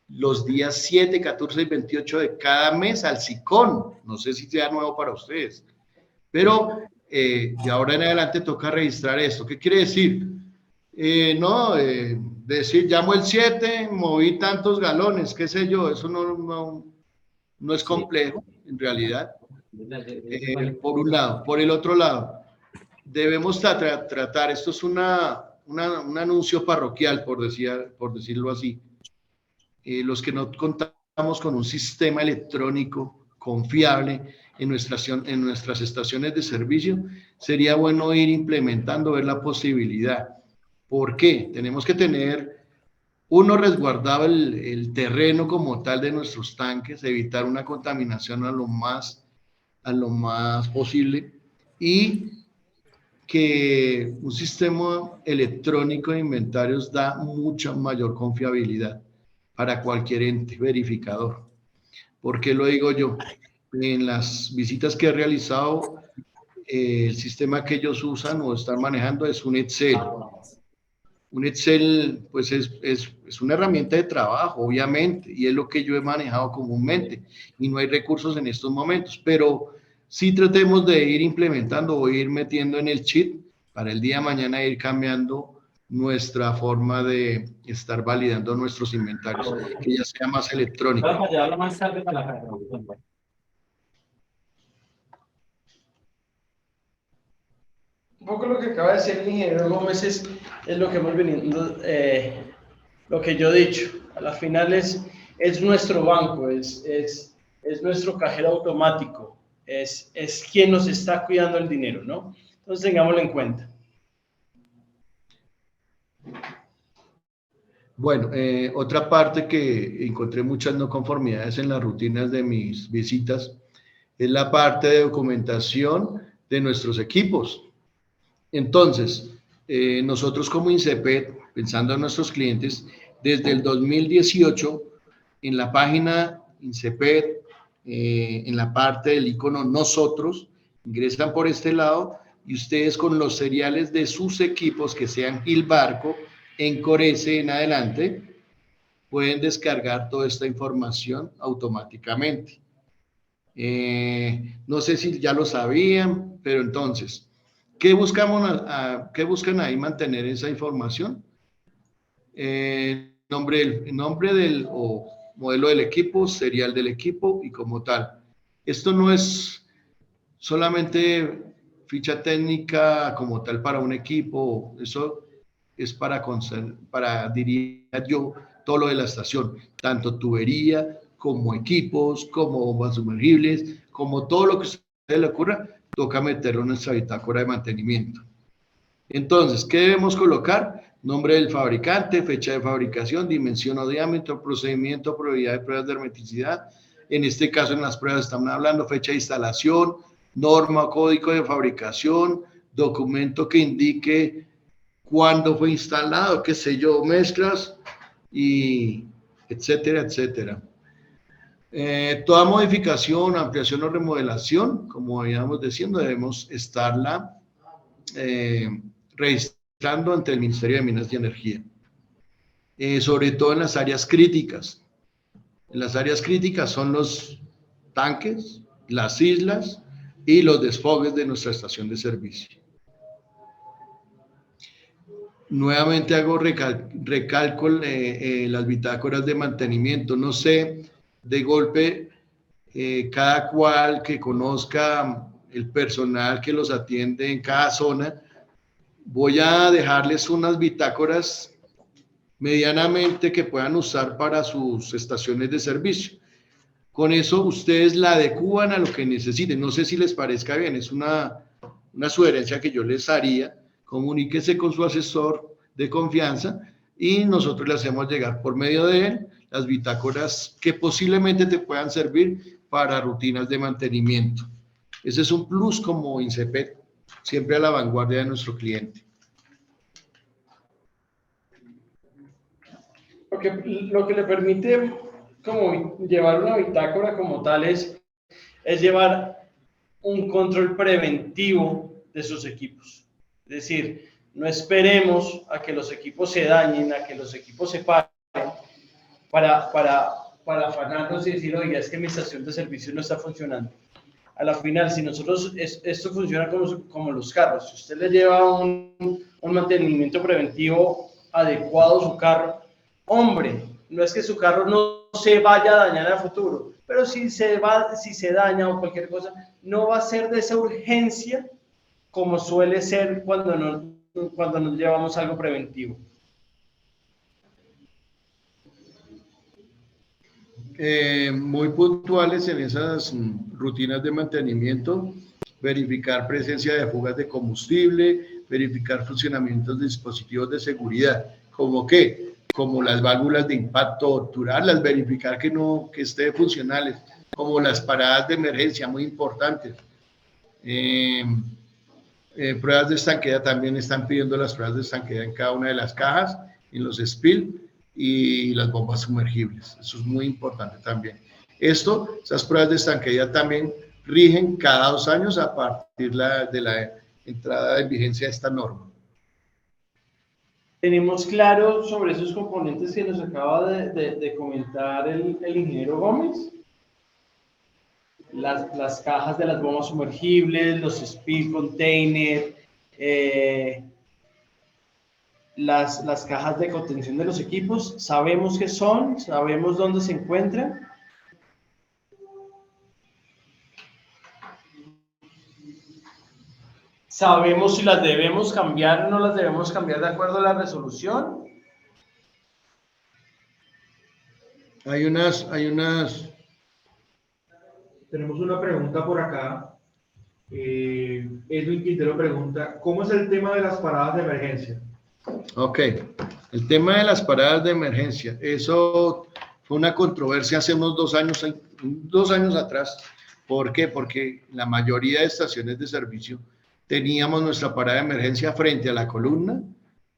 los días 7, 14 y 28 de cada mes al SICON. No sé si sea nuevo para ustedes, pero de ahora en adelante toca registrar esto. ¿Qué quiere decir? Decir, llamo el 7, moví tantos galones, qué sé yo, eso no es complejo en realidad. Por un lado. Por el otro lado, debemos tratar, esto es un anuncio parroquial, por decirlo así. Los que no contamos con un sistema electrónico confiable en nuestras estaciones de servicio, sería bueno ir implementando, ver la posibilidad. ¿Por qué? Tenemos que tener Uno, resguardaba el terreno como tal de nuestros tanques, evitar una contaminación a lo más posible, y que un sistema electrónico de inventarios da mucha mayor confiabilidad para cualquier ente verificador. ¿Por qué lo digo yo? En las visitas que he realizado, el sistema que ellos usan o están manejando es un Excel. Un Excel, pues es una herramienta de trabajo, obviamente, y es lo que yo he manejado comúnmente, y no hay recursos en estos momentos, pero sí tratemos de ir implementando o ir metiendo en el chip para el día de mañana ir cambiando nuestra forma de estar validando nuestros inventarios, que ya sea más electrónico. Un poco lo que acaba de decir el ingeniero Gómez es lo que hemos venido, lo que yo he dicho. A la final es nuestro banco, es nuestro cajero automático, es quien nos está cuidando el dinero, ¿no? Entonces tengámoslo en cuenta. Bueno, otra parte que encontré muchas no conformidades en las rutinas de mis visitas es la parte de documentación de nuestros equipos. Entonces, nosotros como INCEPED, pensando en nuestros clientes, desde el 2018, en la página INCEPED, en la parte del icono Nosotros, ingresan por este lado y ustedes con los seriales de sus equipos, que sean Gilbarco, Encorese en adelante, pueden descargar toda esta información automáticamente. No sé si ya lo sabían, pero entonces, ¿qué buscan ahí mantener esa información? Nombre del o modelo del equipo, serial del equipo y como tal. Esto no es solamente ficha técnica como tal para un equipo, eso es para diría yo, todo lo de la estación, tanto tubería como equipos, como bombas sumergibles, como todo lo que a usted le ocurra, toca meterlo en nuestra bitácora de mantenimiento. Entonces, ¿qué debemos colocar? Nombre del fabricante, fecha de fabricación, dimensión o diámetro, procedimiento, probabilidad de pruebas de hermeticidad. En este caso, en las pruebas estamos hablando fecha de instalación, norma o código de fabricación, documento que indique cuándo fue instalado, qué sé yo, mezclas, y etcétera, etcétera. Toda modificación, ampliación o remodelación, como íbamos diciendo, debemos estarla registrando ante el Ministerio de Minas y Energía. Sobre todo en las áreas críticas. En las áreas críticas son los tanques, las islas y los desfogues de nuestra estación de servicio. Nuevamente hago recalco las bitácoras de mantenimiento. No sé, de golpe, cada cual que conozca el personal que los atiende en cada zona, voy a dejarles unas bitácoras medianamente que puedan usar para sus estaciones de servicio. Con eso ustedes la adecúan a lo que necesiten. No sé si les parezca bien, es una sugerencia que yo les haría. Comuníquese con su asesor de confianza y nosotros le hacemos llegar por medio de él las bitácoras que posiblemente te puedan servir para rutinas de mantenimiento. Ese es un plus como INCEPED, siempre a la vanguardia de nuestro cliente. Lo que le permite como llevar una bitácora como tal es llevar un control preventivo de sus equipos. Es decir, no esperemos a que los equipos se dañen, a que los equipos se paren para afanarnos y decir, oiga, es que mi estación de servicio no está funcionando. A la final, si nosotros, esto funciona como los carros, si usted le lleva un mantenimiento preventivo adecuado a su carro, hombre, no es que su carro no se vaya a dañar a futuro, pero si se daña o cualquier cosa, no va a ser de esa urgencia como suele ser cuando nos llevamos algo preventivo. Muy puntuales en esas rutinas de mantenimiento, verificar presencia de fugas de combustible, verificar funcionamientos de dispositivos de seguridad, como que como las válvulas de impacto, obturarlas, verificar que esté funcionales, como las paradas de emergencia, muy importantes. Pruebas de estanqueidad, también están pidiendo las pruebas de estanqueidad en cada una de las cajas, en los spill y las bombas sumergibles. Eso es muy importante también. Esas pruebas de estanqueidad también rigen cada 2 años a partir de la entrada en vigencia de esta norma. Tenemos claro sobre esos componentes que nos acaba de comentar el ingeniero Gómez. Las cajas de las bombas sumergibles, los spill container, las cajas de contención de los equipos. Sabemos qué son, sabemos dónde se encuentran. ¿Sabemos si las debemos cambiar o no las debemos cambiar de acuerdo a la resolución? Hay unas... Tenemos una pregunta por acá. Edwin Quintero pregunta, ¿cómo es el tema de las paradas de emergencia? Ok, el tema de las paradas de emergencia, eso fue una controversia hace unos 2 años atrás. ¿Por qué? Porque la mayoría de estaciones de servicio teníamos nuestra parada de emergencia frente a la columna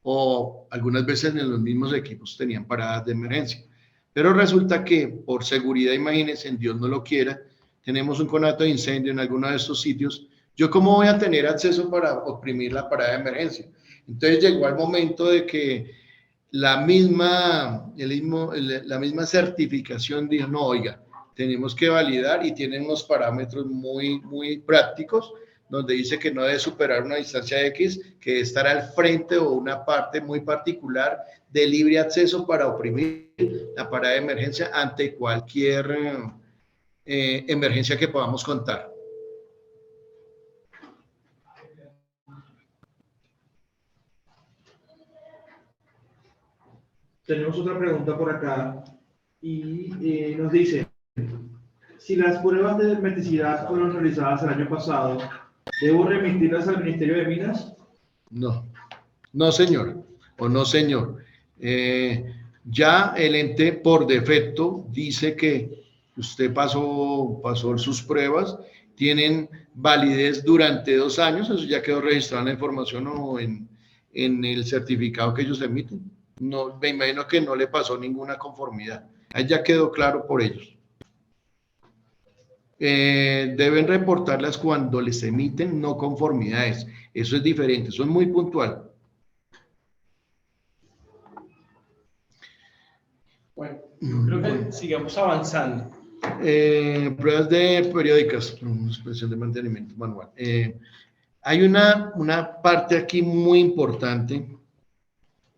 o algunas veces en los mismos equipos tenían paradas de emergencia. Pero resulta que por seguridad, imagínense, en Dios no lo quiera, tenemos un conato de incendio en alguno de estos sitios. ¿Yo cómo voy a tener acceso para oprimir la parada de emergencia? Entonces llegó el momento de que la misma certificación dijo, no, oiga, tenemos que validar y tienen unos parámetros muy, muy prácticos donde dice que no debe superar una distancia X, que debe estar al frente o una parte muy particular de libre acceso para oprimir la parada de emergencia ante cualquier emergencia que podamos contar. Tenemos otra pregunta por acá y nos dice, si las pruebas de hermeticidad fueron realizadas el año pasado, ¿debo remitirlas al Ministerio de Minas? No señor, o no señor. Ya el ente por defecto dice que usted pasó sus pruebas, tienen validez durante 2 años, eso ya quedó registrado en la información o en el certificado que ellos emiten. No, me imagino que no le pasó ninguna conformidad. Ahí ya quedó claro por ellos. Deben reportarlas cuando les emiten no conformidades. Eso es diferente, eso es muy puntual. Bueno, creo que sigamos avanzando. Pruebas de periódicas, inspección de mantenimiento manual. Hay una parte aquí muy importante,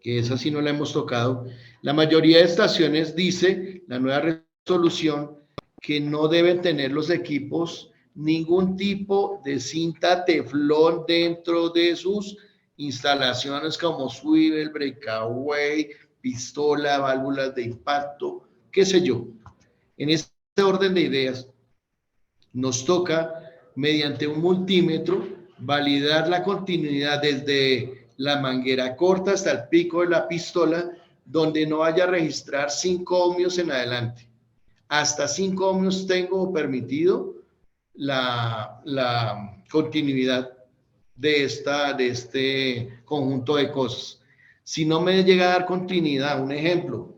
que esa sí no la hemos tocado. La mayoría de estaciones dice, la nueva resolución, que no deben tener los equipos ningún tipo de cinta teflón dentro de sus instalaciones como swivel, breakaway, pistola, válvulas de impacto, qué sé yo. En este orden de ideas, nos toca, mediante un multímetro, validar la continuidad desde la manguera corta hasta el pico de la pistola, donde no vaya a registrar 5 ohmios en adelante. Hasta 5 ohmios tengo permitido la continuidad de este conjunto de cosas. Si no me llega a dar continuidad, un ejemplo,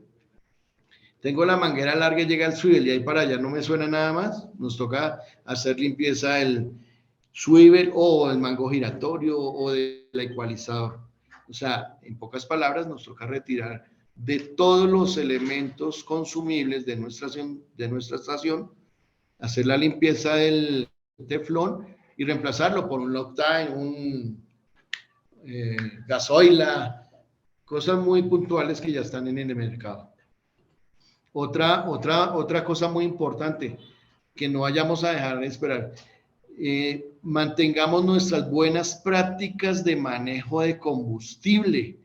tengo la manguera larga y llega el swivel y ahí para allá no me suena nada más, nos toca hacer limpieza del swivel o el mango giratorio o del ecualizador. O sea, en pocas palabras, nos toca retirar de todos los elementos consumibles de nuestra estación, hacer la limpieza del teflón y reemplazarlo por un Loctite, un gasoila, cosas muy puntuales que ya están en el mercado. Otra cosa muy importante que no vayamos a dejar de esperar. Mantengamos nuestras buenas prácticas de manejo de combustible,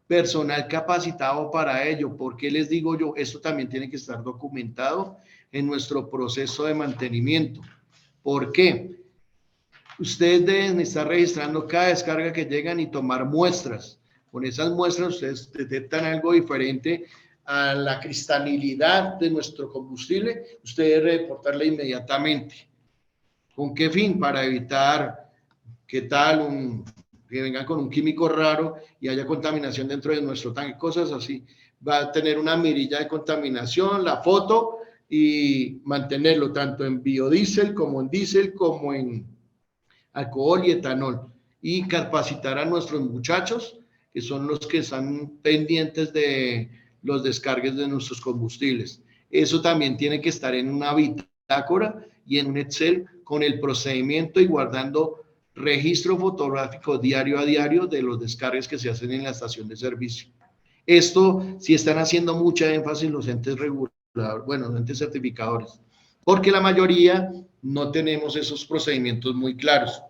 personal capacitado para ello. ¿Por qué les digo yo? Esto también tiene que estar documentado en nuestro proceso de mantenimiento. ¿Por qué? Ustedes deben estar registrando cada descarga que llegan y tomar muestras Con esas muestras ustedes detectan algo diferente a la cristalinidad de nuestro combustible, ustedes deben reportarle inmediatamente. ¿Con qué fin? Para evitar que vengan con un químico raro y haya contaminación dentro de nuestro tanque, cosas así. Va a tener una mirilla de contaminación, la foto y mantenerlo tanto en biodiesel como en diésel como en alcohol y etanol. Y capacitar a nuestros muchachos, que son los que están pendientes de los descargues de nuestros combustibles. Eso también tiene que estar en una bitácora y en un Excel con el procedimiento y guardando registro fotográfico diario a diario de los descargues que se hacen en la estación de servicio. Esto sí están haciendo mucha énfasis los entes reguladores, bueno, los entes certificadores, porque la mayoría no tenemos esos procedimientos muy claros.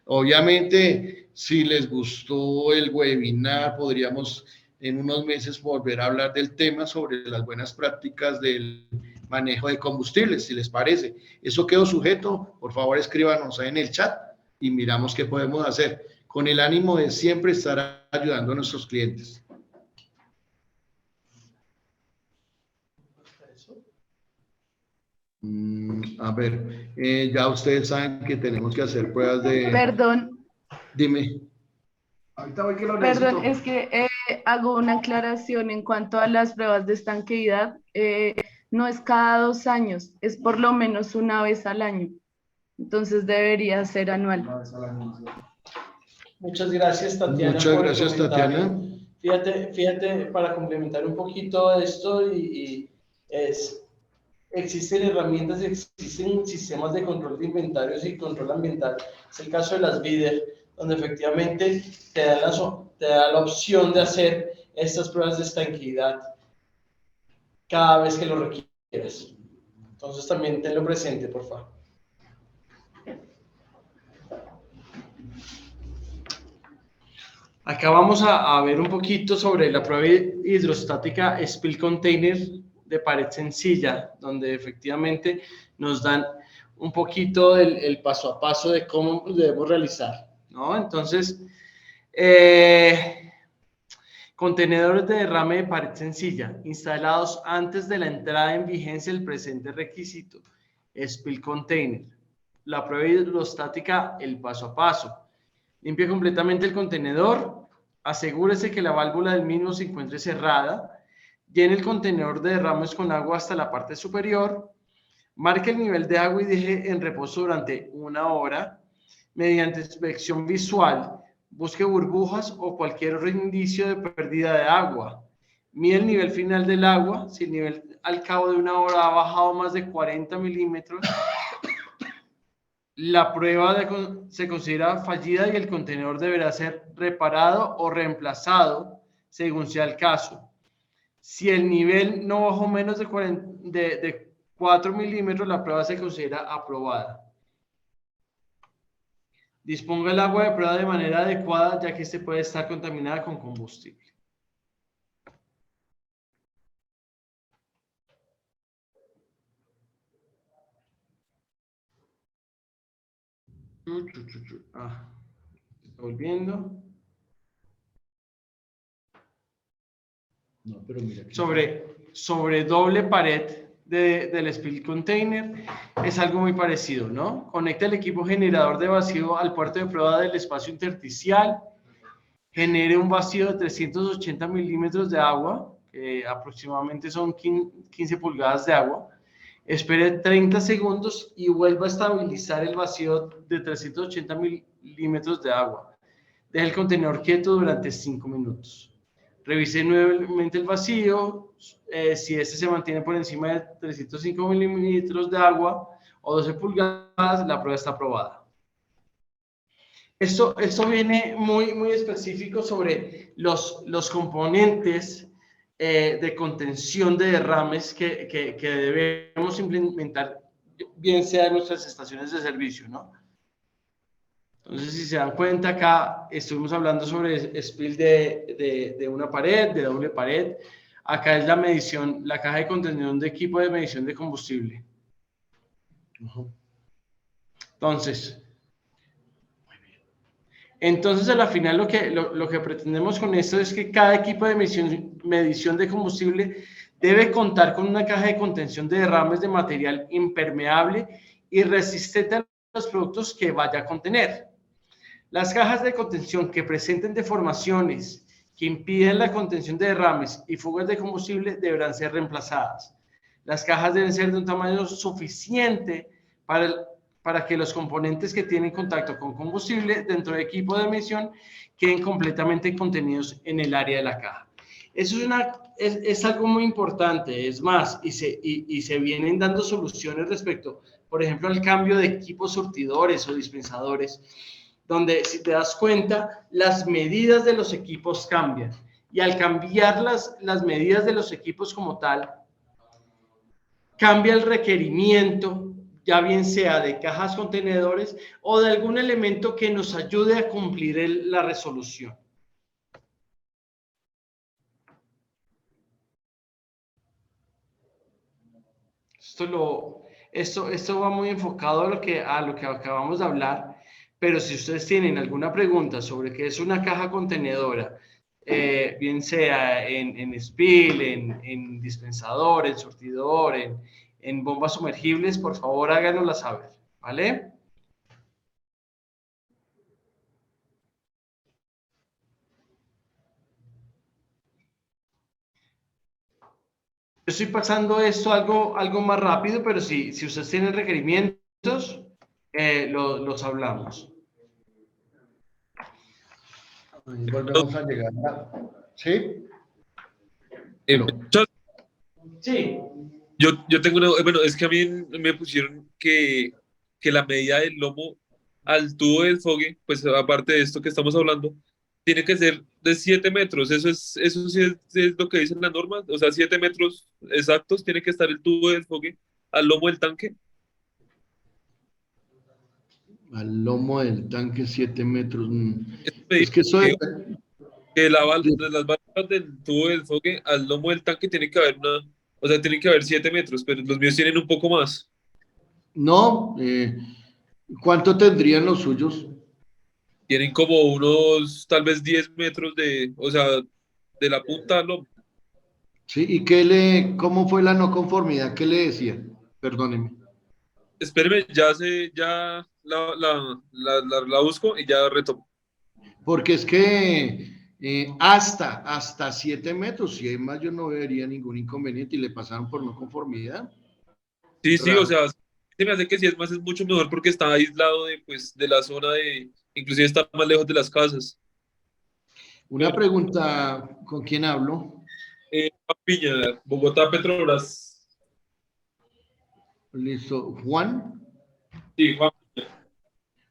Obviamente, si les gustó el webinar, podríamos en unos meses volver a hablar del tema sobre las buenas prácticas del manejo de combustibles, si les parece. Eso quedó sujeto, por favor escríbanos ahí en el chat y miramos qué podemos hacer, con el ánimo de siempre estar ayudando a nuestros clientes. A ver, ya ustedes saben que tenemos que hacer pruebas de... Perdón, Dime. Ahorita voy que lo perdón, necesito. es que hago una aclaración en cuanto a las pruebas de estanqueidad. No es cada 2 años, es por lo menos una vez al año. Entonces debería ser anual. Muchas gracias, Tatiana. Muchas gracias, Tatiana. Fíjate, para complementar un poquito esto, existen herramientas, existen sistemas de control de inventarios y control ambiental. Es el caso de las BIDER, donde efectivamente te da la opción de hacer estas pruebas de estanqueidad cada vez que lo requieras. Entonces también tenlo presente, por favor. Acá vamos a ver un poquito sobre la prueba hidrostática Spill Container de pared sencilla, donde efectivamente nos dan un poquito el paso a paso de cómo debemos realizar, ¿no? Entonces, contenedores de derrame de pared sencilla, instalados antes de la entrada en vigencia del presente requisito, Spill Container. La prueba hidrostática, el paso a paso. Limpie completamente el contenedor, asegúrese que la válvula del mismo se encuentre cerrada, llene el contenedor de derrames con agua hasta la parte superior, marque el nivel de agua y deje en reposo durante 1 hora. Mediante inspección visual, busque burbujas o cualquier otro indicio de pérdida de agua. Mide el nivel final del agua. Si el nivel al cabo de 1 hora ha bajado más de 40 milímetros, la prueba se considera fallida y el contenedor deberá ser reparado o reemplazado según sea el caso. Si el nivel no bajó menos de 4 milímetros, la prueba se considera aprobada. Disponga el agua de prueba de manera adecuada, ya que este puede estar contaminada con combustible. Volviendo. No, pero mira Sobre doble pared del Spill Container es algo muy parecido, ¿no? Conecta el equipo generador de vacío al puerto de prueba del espacio intersticial, genere un vacío de 380 milímetros de agua, que aproximadamente son 15 pulgadas de agua, espere 30 segundos y vuelva a estabilizar el vacío de 380 milímetros de agua. Deje el contenedor quieto durante 5 minutos. Revise nuevamente el vacío. Si este se mantiene por encima de 305 milímetros de agua o 12 pulgadas, la prueba está aprobada. Esto viene muy específico sobre los componentes de contención de derrames que debemos implementar, bien sea en nuestras estaciones de servicio, ¿no? Entonces, si se dan cuenta, acá estuvimos hablando sobre spill de una pared, de doble pared. Acá es la medición, la caja de contención de equipo de medición de combustible. Entonces, Entonces, a la final, lo que pretendemos con esto es que cada equipo de medición de combustible debe contar con una caja de contención de derrames de material impermeable y resistente a los productos que vaya a contener. Las cajas de contención que presenten deformaciones que impiden la contención de derrames y fugas de combustible deberán ser reemplazadas. Las cajas deben ser de un tamaño suficiente para que los componentes que tienen contacto con combustible dentro del equipo de emisión queden completamente contenidos en el área de la caja. Eso es algo muy importante, es más, y se vienen dando soluciones respecto, por ejemplo, al cambio de equipos surtidores o dispensadores, donde si te das cuenta, las medidas de los equipos cambian. Y al cambiar las medidas de los equipos como tal, cambia el requerimiento, ya bien sea de cajas contenedores o de algún elemento que nos ayude a cumplir la resolución. Esto va muy enfocado a lo que acabamos de hablar, pero si ustedes tienen alguna pregunta sobre qué es una caja contenedora, bien sea en spill, en dispensador, en surtidor, en bombas sumergibles, por favor háganosla saber, ¿vale? Estoy pasando esto algo más rápido, pero si ustedes tienen requerimientos, los hablamos. Volvemos a llegar. ¿Sí? Sí. Yo tengo una, bueno, es que a mí me pusieron que la medida del lomo al tubo del fogue, pues aparte de esto que estamos hablando, tiene que ser de 7 metros. Eso sí es lo que dicen las normas. O sea, 7 metros exactos tiene que estar el tubo del fogue al lomo del tanque. Al lomo del tanque 7 metros. Es que eso que las válvulas del tubo del fogue al lomo del tanque tiene que haber o sea, tienen que haber 7 metros, pero los míos tienen un poco más. No, ¿cuánto tendrían los suyos? Tienen como unos, tal vez 10 metros o sea, de la punta al lomo. Sí, ¿y cómo fue la no conformidad? ¿Qué le decían? Perdóneme. Espéreme, ya la busco y ya retomo. Porque es que hasta 7 metros, si hay más, yo no vería ningún inconveniente y le pasaron por no conformidad. Sí, o sea, se me hace que si es más, es mucho mejor porque está aislado de la zona inclusive está más lejos de las casas. Una pregunta, ¿con quién hablo? Piña, Bogotá, Petrobras. Listo, ¿Juan? Sí, Juan.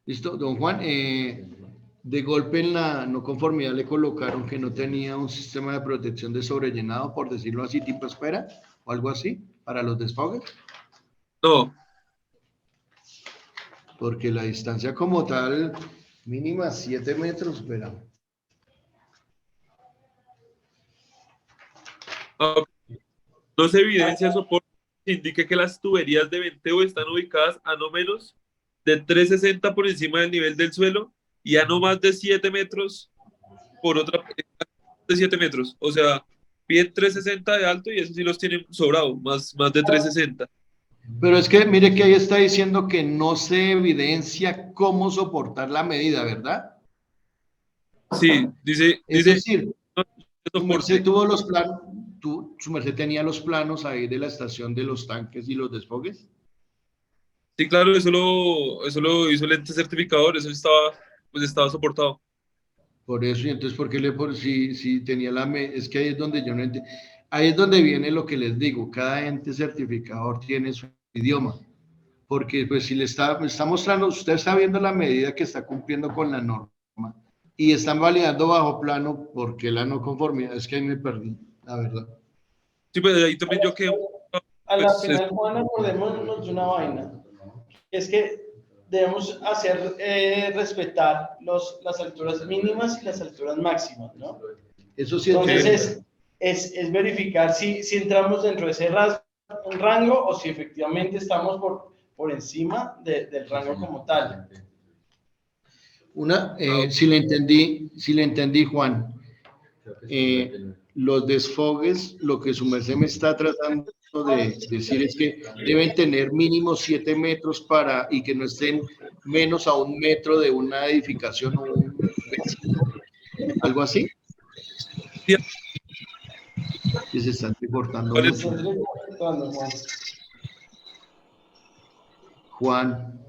Listo, don Juan, de golpe en la no conformidad le colocaron que no tenía un sistema de protección de sobrellenado, por decirlo así, tipo espera, o algo así, para los desfogues. No. Porque la distancia como tal, mínima 7 metros, espera. No se evidencia soporte que indique que las tuberías de venteo están ubicadas a no menos de 360 por encima del nivel del suelo y a no más de 7 metros por otra de 7 metros. O sea, piden 360 de alto y eso sí los tienen sobrado, más de 360. Pero es que mire que ahí está diciendo que no se evidencia cómo soportar la medida, ¿verdad? Sí, dice. Es decir, su merced tuvo los planos, su merced tenía los planos ahí de la estación de los tanques y los desfogues. Sí, claro, eso lo hizo el ente certificador, eso estaba soportado. Por eso, y entonces, ¿por qué si tenía es que ahí es donde yo no entiendo. Ahí es donde viene lo que les digo, cada ente certificador tiene su idioma, porque pues si le está mostrando, usted está viendo la medida que está cumpliendo con la norma y están validando bajo plano, porque la no conformidad, es que ahí me perdí, la verdad. Sí, pues ahí también yo quedo. A la final, Juan, acordémonos de una vaina, es que debemos hacer respetar las alturas mínimas y las alturas máximas, ¿no? Eso sí. Entonces es verificar si entramos dentro de ese rango o si efectivamente estamos por encima del rango como tal. Si le entendí, Juan, los desfogues, lo que su merced me está tratando de decir es que deben tener mínimo 7 metros y que no estén menos a 1 metro de una edificación o un vecino, algo así. Sí. Que se están cortando ¿Cuál mucho. Juan.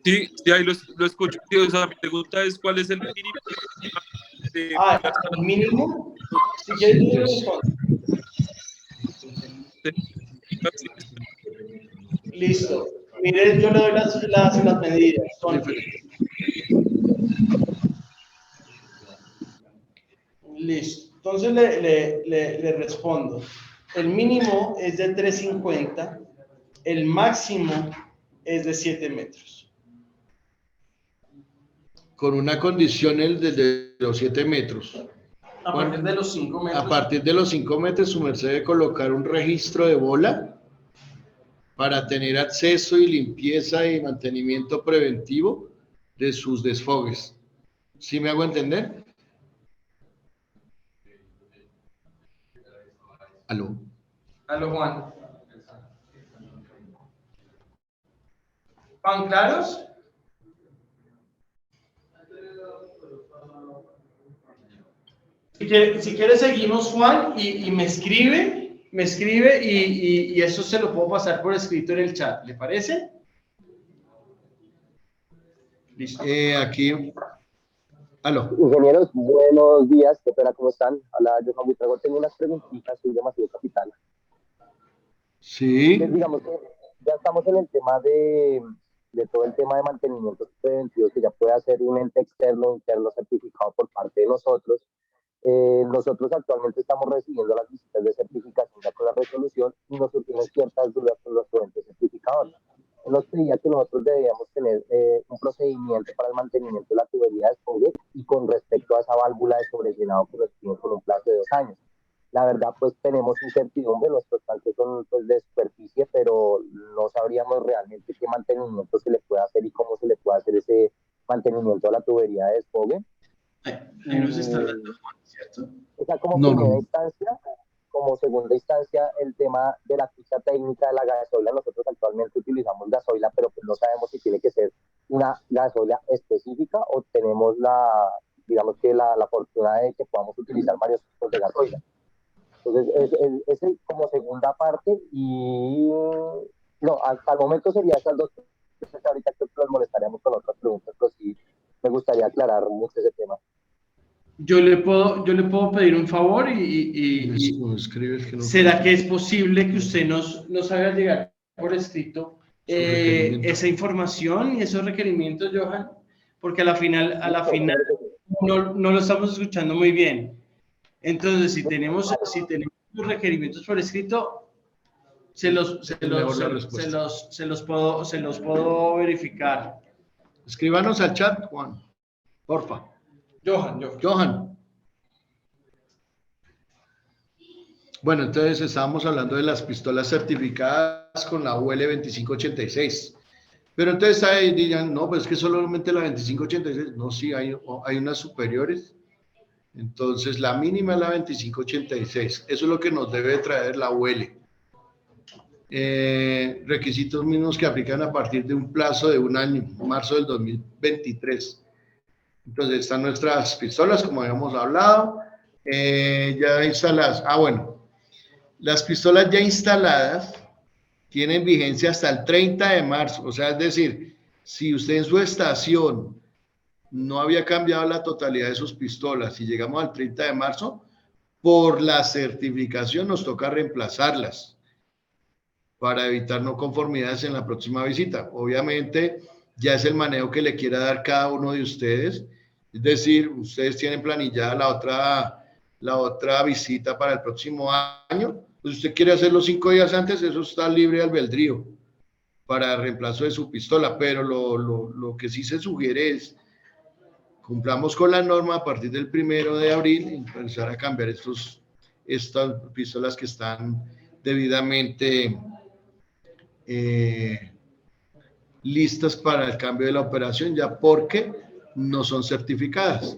Sí, ahí lo escucho. Sí, o sea, mi pregunta es, ¿cuál es el mínimo de... el mínimo. Si quieres, yo respondo. Listo. Mire, yo le doy las medidas. Listo. Entonces le respondo. El mínimo es de 350, el máximo es de 7 metros. Con una condición de los 7 metros. A partir de los 5 metros. A partir de los 5 metros, su merced debe colocar un registro de bola para tener acceso y limpieza y mantenimiento preventivo de sus desfogues. ¿Sí me hago entender? ¿Aló? Aló, Juan. ¿Van claros? Si quiere seguimos, Juan, y me escribe y eso se lo puedo pasar por escrito en el chat, ¿le parece? Listo. Aquí. Aló. Ingenieros, buenos días, qué pena, ¿cómo están? Hola, yo Juan Buitrago, tengo unas preguntitas, soy demasiado capital. Sí. Entonces, digamos que ya estamos en el tema de todo el tema de mantenimiento preventivo que ya puede hacer un ente externo o interno certificado por parte de nosotros. Nosotros actualmente estamos recibiendo las visitas de certificación ya con la resolución y nos surgieron ciertas dudas con nuestro ente certificador. Nos pedía que nosotros debíamos tener un procedimiento para el mantenimiento de la tubería de desfogue y con respecto a esa válvula de sobrellenado que nos piden con un plazo de 2 años. La verdad, pues tenemos incertidumbre, nuestros tanques son pues, de superficie, pero no sabríamos realmente qué mantenimiento se le puede hacer y cómo se le puede hacer ese mantenimiento a la tubería de desfogue. Ahí nos está dando Juan, ¿cierto? O sea, como primera instancia, como segunda instancia, el tema de la ficha técnica de la gasoila. Nosotros actualmente utilizamos gasoila, pero pues no sabemos si tiene que ser una gasoila específica o tenemos digamos que la fortuna de que podamos utilizar varios tipos de gasoila. Entonces, es como segunda parte y no, hasta el momento sería esas dos. Ahorita creo que los molestaríamos con otras preguntas, pero sí me gustaría aclarar mucho ese tema. Yo le puedo pedir un favor ¿será que es posible que usted nos haga llegar por escrito esa información y esos requerimientos, Johan? Porque a la final no lo estamos escuchando muy bien. Entonces, si tenemos los requerimientos por escrito, se los puedo verificar. Escríbanos al chat, Juan, porfa. Johan. Bueno, entonces estábamos hablando de las pistolas certificadas con la UL 2586. Pero entonces ahí digan, no, pues es que solamente la 2586. No, sí, hay unas superiores. Entonces la mínima es la 2586. Eso es lo que nos debe traer la UL. Requisitos mínimos que aplican a partir de un plazo de 1 año, marzo del 2023. Entonces están nuestras pistolas, como habíamos hablado, ya instaladas. Bueno, las pistolas ya instaladas tienen vigencia hasta el 30 de marzo. O sea, es decir, si usted en su estación no había cambiado la totalidad de sus pistolas y llegamos al 30 de marzo, por la certificación nos toca reemplazarlas para evitar no conformidades en la próxima visita. Obviamente, ya es el manejo que le quiera dar cada uno de ustedes. Es decir, ustedes tienen planillada la otra visita para el próximo año. Pues usted quiere hacerlo 5 días antes, eso está libre de albedrío para reemplazo de su pistola. Pero lo que sí se sugiere es cumplamos con la norma a partir del 1 de abril y empezar a cambiar estas pistolas que están debidamente listas para el cambio de la operación, ya porque no son certificadas.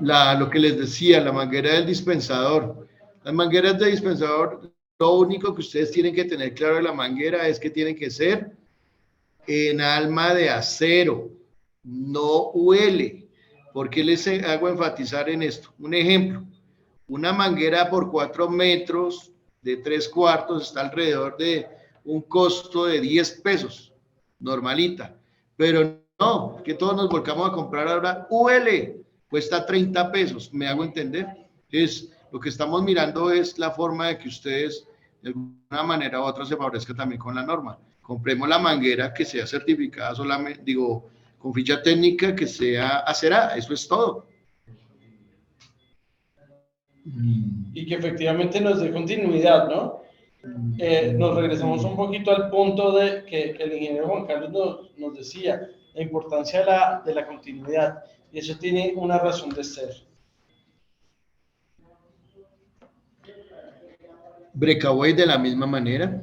Lo que les decía, la manguera del dispensador. Las mangueras de dispensador, lo único que ustedes tienen que tener claro de la manguera es que tienen que ser en alma de acero, no UL. ¿Por qué les hago enfatizar en esto? Un ejemplo, una manguera por 4 metros de 3/4 está alrededor de un costo de 10 pesos, normalita. Pero no, que todos nos volcamos a comprar ahora UL, cuesta 30 pesos, ¿me hago entender? Lo que estamos mirando es la forma de que ustedes, de alguna manera u otra, se favorezcan también con la norma. Compremos la manguera que sea certificada solamente, digo, con ficha técnica que sea acerada, eso es todo. Y que efectivamente nos dé continuidad, ¿no? Nos regresamos un poquito al punto de que el ingeniero Juan Carlos nos decía, la importancia de la continuidad, y eso tiene una razón de ser. Breakaway de la misma manera,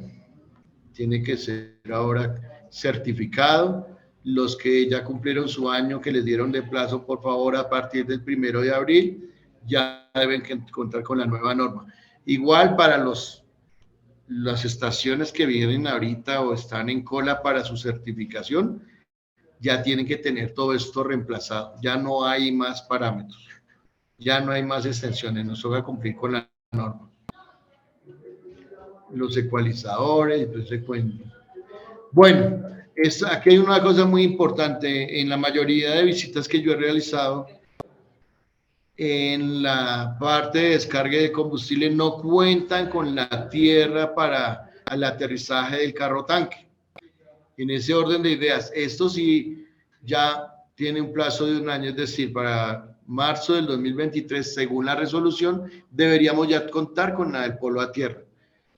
tiene que ser ahora certificado. Los que ya cumplieron su año que les dieron de plazo, por favor, a partir del 1 de abril, ya deben contar con la nueva norma. Igual para las estaciones que vienen ahorita o están en cola para su certificación, ya tienen que tener todo esto reemplazado. Ya no hay más parámetros, ya no hay más extensiones, nos toca cumplir con la norma. Los ecualizadores, pues se cuenta. Bueno, aquí hay una cosa muy importante. En la mayoría de visitas que yo he realizado, en la parte de descarga de combustible no cuentan con la tierra para el aterrizaje del carro tanque. En ese orden de ideas, esto sí ya tiene un plazo de 1 año, es decir, para marzo del 2023, según la resolución, deberíamos ya contar con el polo a tierra.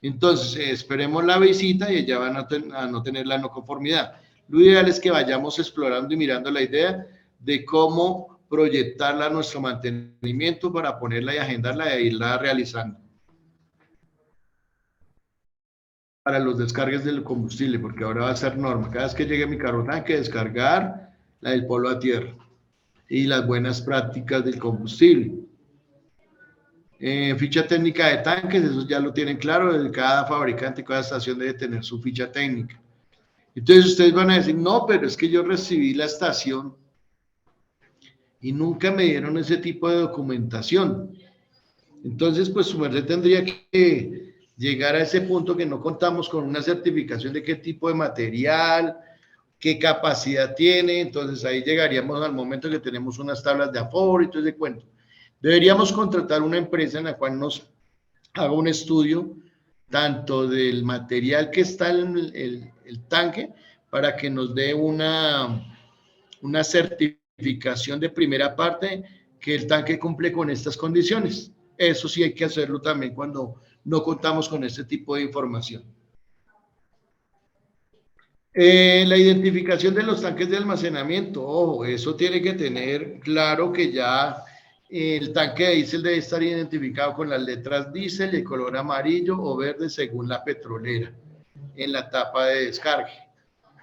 Entonces, esperemos la visita y ya van a no tener la no conformidad. Lo ideal es que vayamos explorando y mirando la idea de cómo proyectarla a nuestro mantenimiento para ponerla y agendarla e irla realizando. Para los descargues del combustible, porque ahora va a ser norma. Cada vez que llegue mi carro tanque, descargar la del polo a tierra y las buenas prácticas del combustible. Ficha técnica de tanques, eso ya lo tienen claro, cada fabricante, cada estación debe tener su ficha técnica. Entonces ustedes van a decir, no, pero es que yo recibí la estación y nunca me dieron ese tipo de documentación. Entonces, pues su merced tendría que llegar a ese punto que no contamos con una certificación de qué tipo de material, qué capacidad tiene. Entonces ahí llegaríamos al momento que tenemos unas tablas de aforo y todo ese cuento. Deberíamos contratar una empresa en la cual nos haga un estudio tanto del material que está en el tanque para que nos dé una certificación de primera parte que el tanque cumple con estas condiciones. Eso sí hay que hacerlo también cuando no contamos con este tipo de información. La identificación de los tanques de almacenamiento, ojo, eso tiene que tener claro que ya el tanque de diésel debe estar identificado con las letras diésel de color amarillo o verde según la petrolera en la tapa de descarga.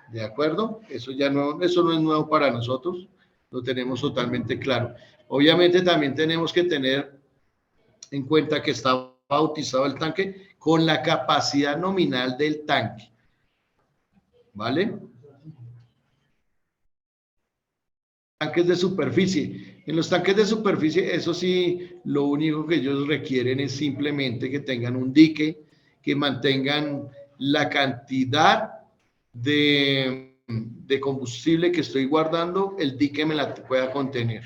¿De acuerdo? Eso no es nuevo para nosotros, lo tenemos totalmente claro. Obviamente también tenemos que tener en cuenta que está bautizado el tanque con la capacidad nominal del tanque. ¿Vale? Tanques de superficie. En los tanques de superficie, eso sí, lo único que ellos requieren es simplemente que tengan un dique, que mantengan la cantidad de combustible que estoy guardando, el dique me la pueda contener.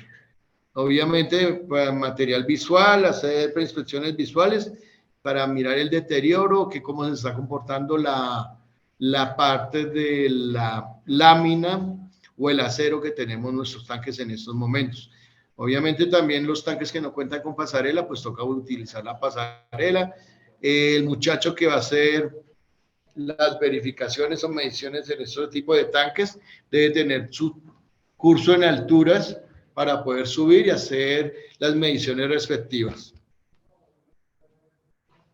Obviamente, para material visual, hacer preinspecciones visuales para mirar el deterioro, que cómo se está comportando la parte de la lámina o el acero que tenemos en nuestros tanques en estos momentos. Obviamente también los tanques que no cuentan con pasarela, pues toca utilizar la pasarela. El muchacho que va a hacer las verificaciones o mediciones en este tipo de tanques debe tener su curso en alturas para poder subir y hacer las mediciones respectivas.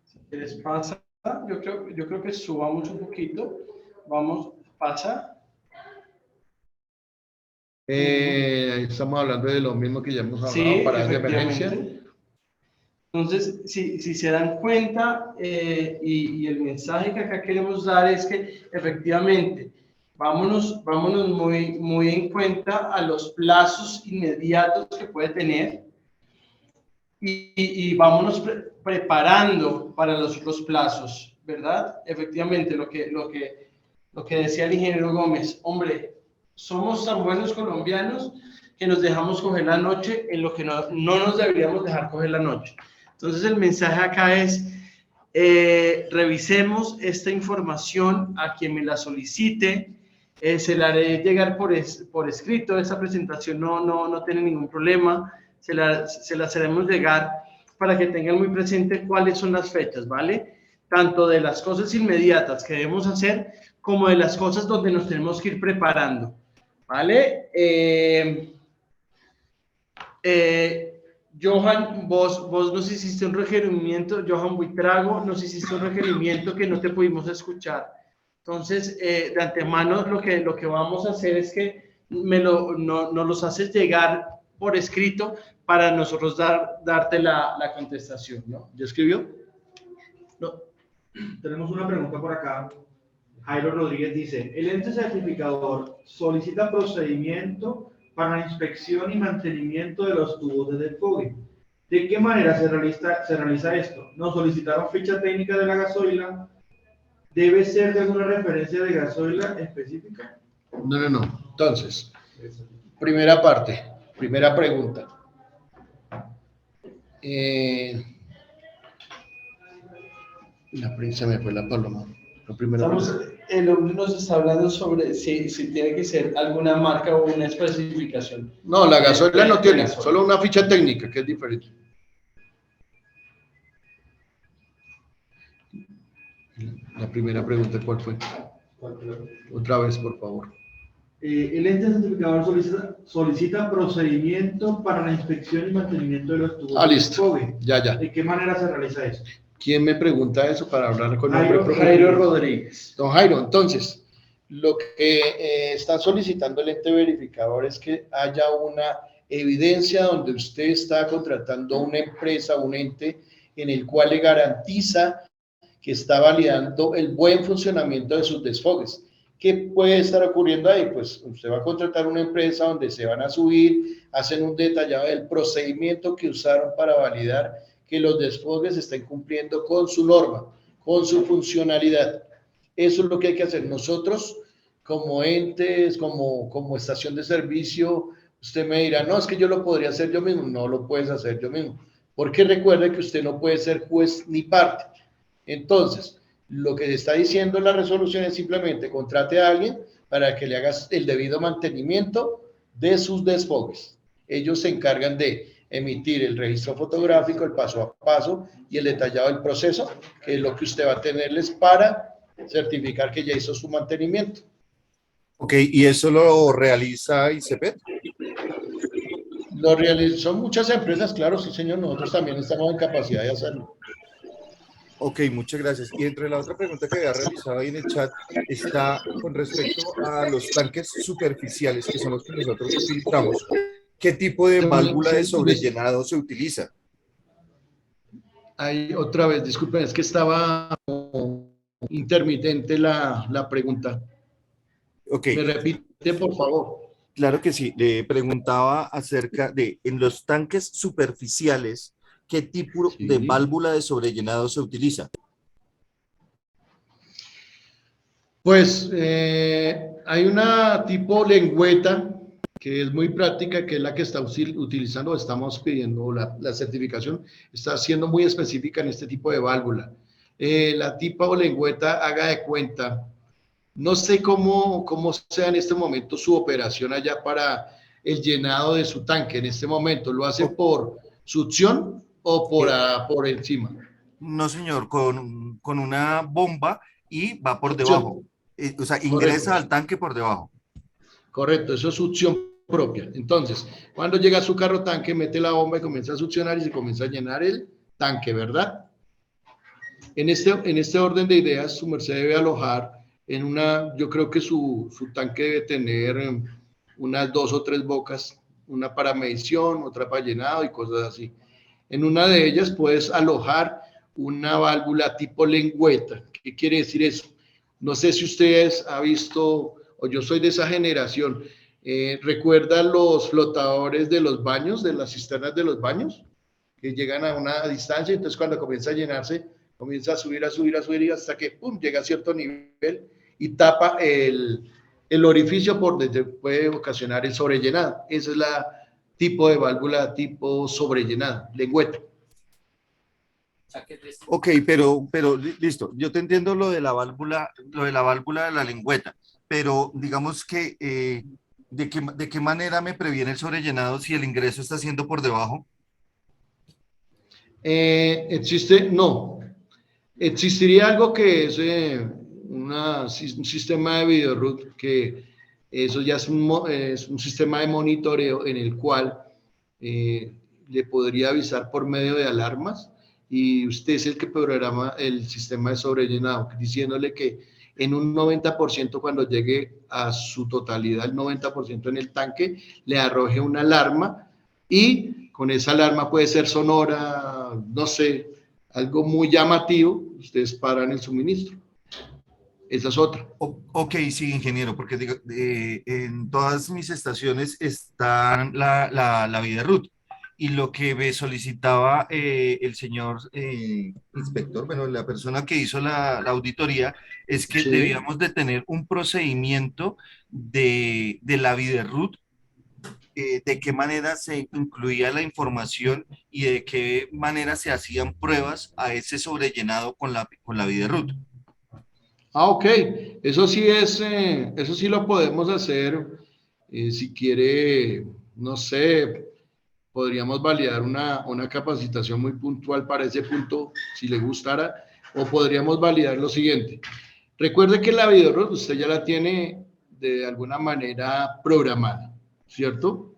Si les pasa, yo creo que subamos un poquito. Vamos, pasa. Estamos hablando de lo mismo que ya hemos hablado, Sí, paradas de efectivamente. emergencia. Entonces, si se dan cuenta, y el mensaje que acá queremos dar es que efectivamente vámonos muy en cuenta a los plazos inmediatos que puede tener y vámonos preparando para los plazos, ¿verdad? Efectivamente, lo que decía el ingeniero Gómez, hombre, somos tan buenos colombianos que nos dejamos coger la noche en lo que no nos deberíamos dejar coger la noche. Entonces el mensaje acá es, revisemos esta información a quien me la solicite, se la haré llegar por escrito, esa presentación no tiene ningún problema, se las haremos llegar para que tengan muy presente cuáles son las fechas, ¿vale? Tanto de las cosas inmediatas que debemos hacer, como de las cosas donde nos tenemos que ir preparando, ¿vale? Johan, vos nos hiciste un requerimiento, Johan Buitrago, nos hiciste un requerimiento que no te pudimos escuchar. Entonces, de antemano, lo que vamos a hacer es que nos los haces llegar por escrito para nosotros darte la contestación, ¿no? ¿Ya escribió? No. Tenemos una pregunta por acá. Jairo Rodríguez dice, el ente certificador solicita procedimiento para la inspección y mantenimiento de los tubos de desfogue. ¿De qué manera se realiza esto? ¿Nos solicitaron ficha técnica de la gasoila? ¿Debe ser de alguna referencia de gasoila específica? No. Entonces, primera parte, primera pregunta. Se me fue la paloma. El hombre nos está hablando sobre si tiene que ser alguna marca o una especificación. No, la gasolina no tiene, solo una ficha técnica, que es diferente. La primera pregunta, ¿cuál fue? Otra vez, por favor. El ente certificador solicita procedimiento para la inspección y mantenimiento de los tubos de Listo. desfogue. Ya. ¿De qué manera se realiza esto? ¿Quién me pregunta eso para hablar con Jairo Rodríguez. Don Jairo, entonces, lo que está solicitando el ente verificador es que haya una evidencia donde usted está contratando una empresa, un ente, en el cual le garantiza que está validando el buen funcionamiento de sus desfogues. ¿Qué puede estar ocurriendo ahí? Pues usted va a contratar una empresa donde se van a subir, hacen un detallado del procedimiento que usaron para validar que los desfogues estén cumpliendo con su norma, con su funcionalidad. Eso es lo que hay que hacer. Nosotros, como entes, como estación de servicio, usted me dirá, no, es que yo lo podría hacer yo mismo. No lo puedes hacer yo mismo, porque recuerde que usted no puede ser juez ni parte. Entonces, lo que está diciendo la resolución es simplemente contrate a alguien para que le hagas el debido mantenimiento de sus desfogues. Ellos se encargan de emitir el registro fotográfico, el paso a paso y el detallado del proceso, que es lo que usted va a tenerles para certificar que ya hizo su mantenimiento. Ok, ¿y eso lo realiza ICEPET? Son muchas empresas, claro, sí señor, nosotros también estamos en capacidad de hacerlo. Ok, muchas gracias. Y entre la otra pregunta que había realizado ahí en el chat está con respecto a los tanques superficiales, que son los que nosotros utilizamos. ¿Qué tipo de válvula de sobrellenado se utiliza? Ahí otra vez, disculpen, es que estaba intermitente la pregunta. Ok. ¿Me repite, por favor? Claro que sí. Le preguntaba acerca de, en los tanques superficiales, ¿qué tipo de válvula de sobrellenado se utiliza? Pues hay una tipo lengüeta que es muy práctica, que es la que está utilizando, estamos pidiendo la certificación, está siendo muy específica en este tipo de válvula. La tipo lengüeta, haga de cuenta, no sé cómo sea en este momento su operación allá para el llenado de su tanque. En este momento, ¿lo hace por succión o por encima? No, señor, con una bomba y va por debajo. O sea, ingresa al tanque por debajo. Correcto, eso es succión propia. Entonces, cuando llega a su carro tanque, mete la bomba y comienza a succionar y se comienza a llenar el tanque, ¿verdad? En este orden de ideas, su merced debe alojar en yo creo que su tanque debe tener unas 2 o 3 bocas, una para medición, otra para llenado y cosas así. En una de ellas puedes alojar una válvula tipo lengüeta. ¿Qué quiere decir eso? No sé si ustedes han visto, o yo soy de esa generación, ¿recuerdan los flotadores de los baños, de las cisternas de los baños? Que llegan a una distancia, entonces cuando comienza a llenarse, comienza a subir y hasta que pum, llega a cierto nivel y tapa el orificio por donde puede ocasionar el sobrellenado. Esa es la tipo de válvula tipo sobrellenada, lengüeta. Ok, pero listo. Yo te entiendo lo de la válvula de la lengüeta, pero digamos que ¿de qué manera me previene el sobrellenado si el ingreso está siendo por debajo? Existiría algo que es un sistema de video root, que eso ya es un sistema de monitoreo en el cual le podría avisar por medio de alarmas, y usted es el que programa el sistema de sobrellenado, diciéndole que en un 90% cuando llegue a su totalidad, el 90% en el tanque, le arroje una alarma, y con esa alarma puede ser sonora, no sé, algo muy llamativo, ustedes paran el suministro. Esa es otra. Ok, sí, ingeniero, porque digo, en todas mis estaciones está la Videroot, y lo que me solicitaba el señor inspector, bueno, la persona que hizo la auditoría, es que Sí. debíamos de tener un procedimiento de la Videroot, de qué manera se incluía la información y de qué manera se hacían pruebas a ese sobrellenado con la Videroot. Ok, eso sí lo podemos hacer. Si quiere, no sé, podríamos validar una capacitación muy puntual para ese punto, si le gustara, o podríamos validar lo siguiente. Recuerde que la Videroot usted ya la tiene de alguna manera programada, ¿cierto?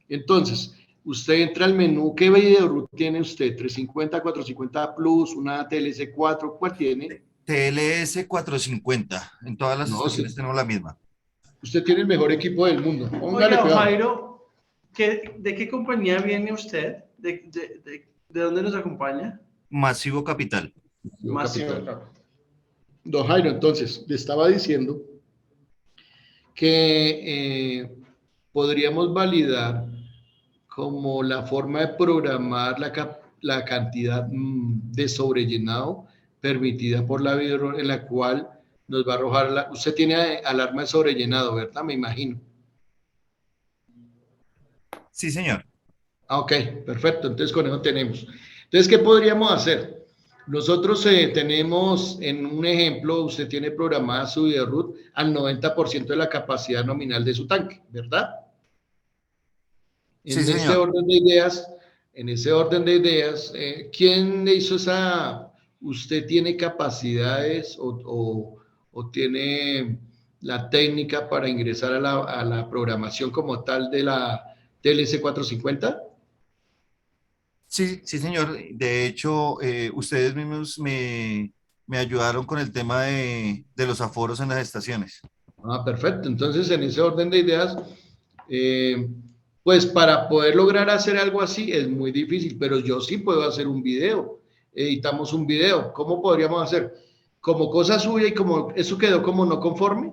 Entonces, usted entra al menú. ¿Qué Videroot tiene usted? ¿350, 450 Plus, una TLS 4? ¿Cuál tiene? TLS 450, en todas las No, estaciones tenemos la misma. usted tiene el mejor equipo del mundo. Póngale Oiga, cuidado. Jairo, ¿de qué compañía viene usted? ¿De dónde nos acompaña? Masivo Capital. Capital. Don Jairo, entonces, le estaba diciendo que podríamos validar como la forma de programar la cantidad de sobrellenado permitida por la Videroot, en la cual nos va a arrojar usted tiene alarma de sobrellenado, ¿verdad? Me imagino. Sí, señor. Ok, perfecto. Entonces con eso tenemos. Entonces, ¿qué podríamos hacer? Nosotros tenemos, en un ejemplo, usted tiene programada su Videroot al 90% de la capacidad nominal de su tanque, ¿verdad? Sí, En ese señor. orden de ideas, ¿quién le hizo esa? ¿Usted tiene capacidades o tiene la técnica para ingresar a la programación como tal de la TLS 450? Sí, sí, señor. De hecho, ustedes mismos me ayudaron con el tema de los aforos en las estaciones. Perfecto. Entonces, en ese orden de ideas, pues para poder lograr hacer algo así es muy difícil, pero yo sí puedo hacer un video. Editamos un video. ¿Cómo podríamos hacer? Como cosa suya, y como eso quedó como no conforme.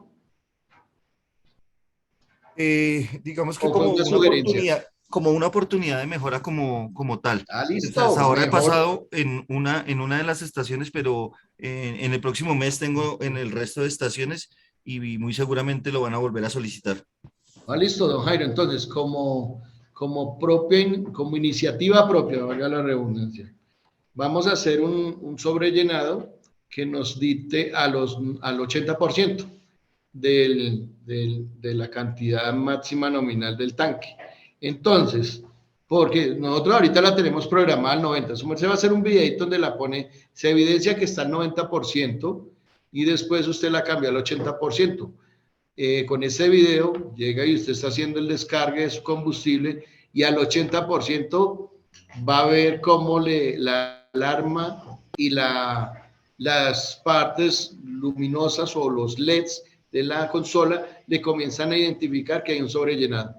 Digamos que ¿O fue una sugerencia? como una oportunidad de mejora como tal. Listo. Hasta ahora he Mejor. pasado en una de las estaciones, pero en el próximo mes tengo en el resto de estaciones, y muy seguramente lo van a volver a solicitar. Listo, don Jairo. Entonces, como iniciativa propia, valga la redundancia, vamos a hacer un sobrellenado que nos dicte al 80% de la cantidad máxima nominal del tanque. Entonces, porque nosotros ahorita la tenemos programada al 90%, su merced va a hacer un videito donde la pone, se evidencia que está al 90%, y después usted la cambia al 80%. Con ese video llega y usted está haciendo el descargue de su combustible, y al 80% va a ver cómo la alarma y las partes luminosas o los LEDs de la consola, le comienzan a identificar que hay un sobrellenado.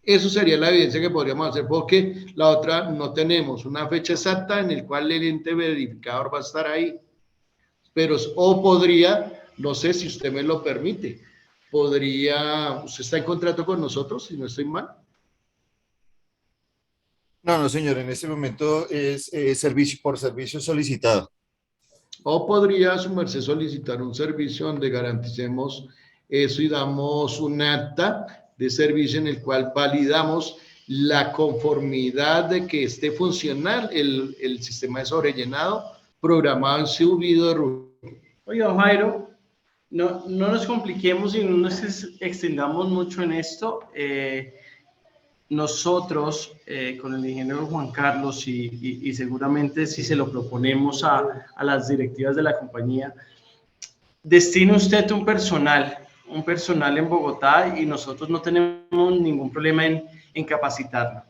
Eso sería la evidencia que podríamos hacer, porque la otra no tenemos una fecha exacta en la cual el ente verificador va a estar ahí. Pero, o podría, no sé si usted me lo permite, podría, usted está en contrato con nosotros, si no estoy mal. No, no, señor, en este momento es servicio por servicio solicitado. O podría su merced solicitar un servicio donde garanticemos eso y damos un acta de servicio en el cual validamos la conformidad de que esté funcional el sistema de sobrellenado programado en subido de ruta. Oiga, don Jairo, no nos compliquemos y no nos extendamos mucho en esto. Nosotros, con el ingeniero Juan Carlos y seguramente si se lo proponemos a las directivas de la compañía, destine usted un personal en Bogotá y nosotros no tenemos ningún problema en capacitarlo,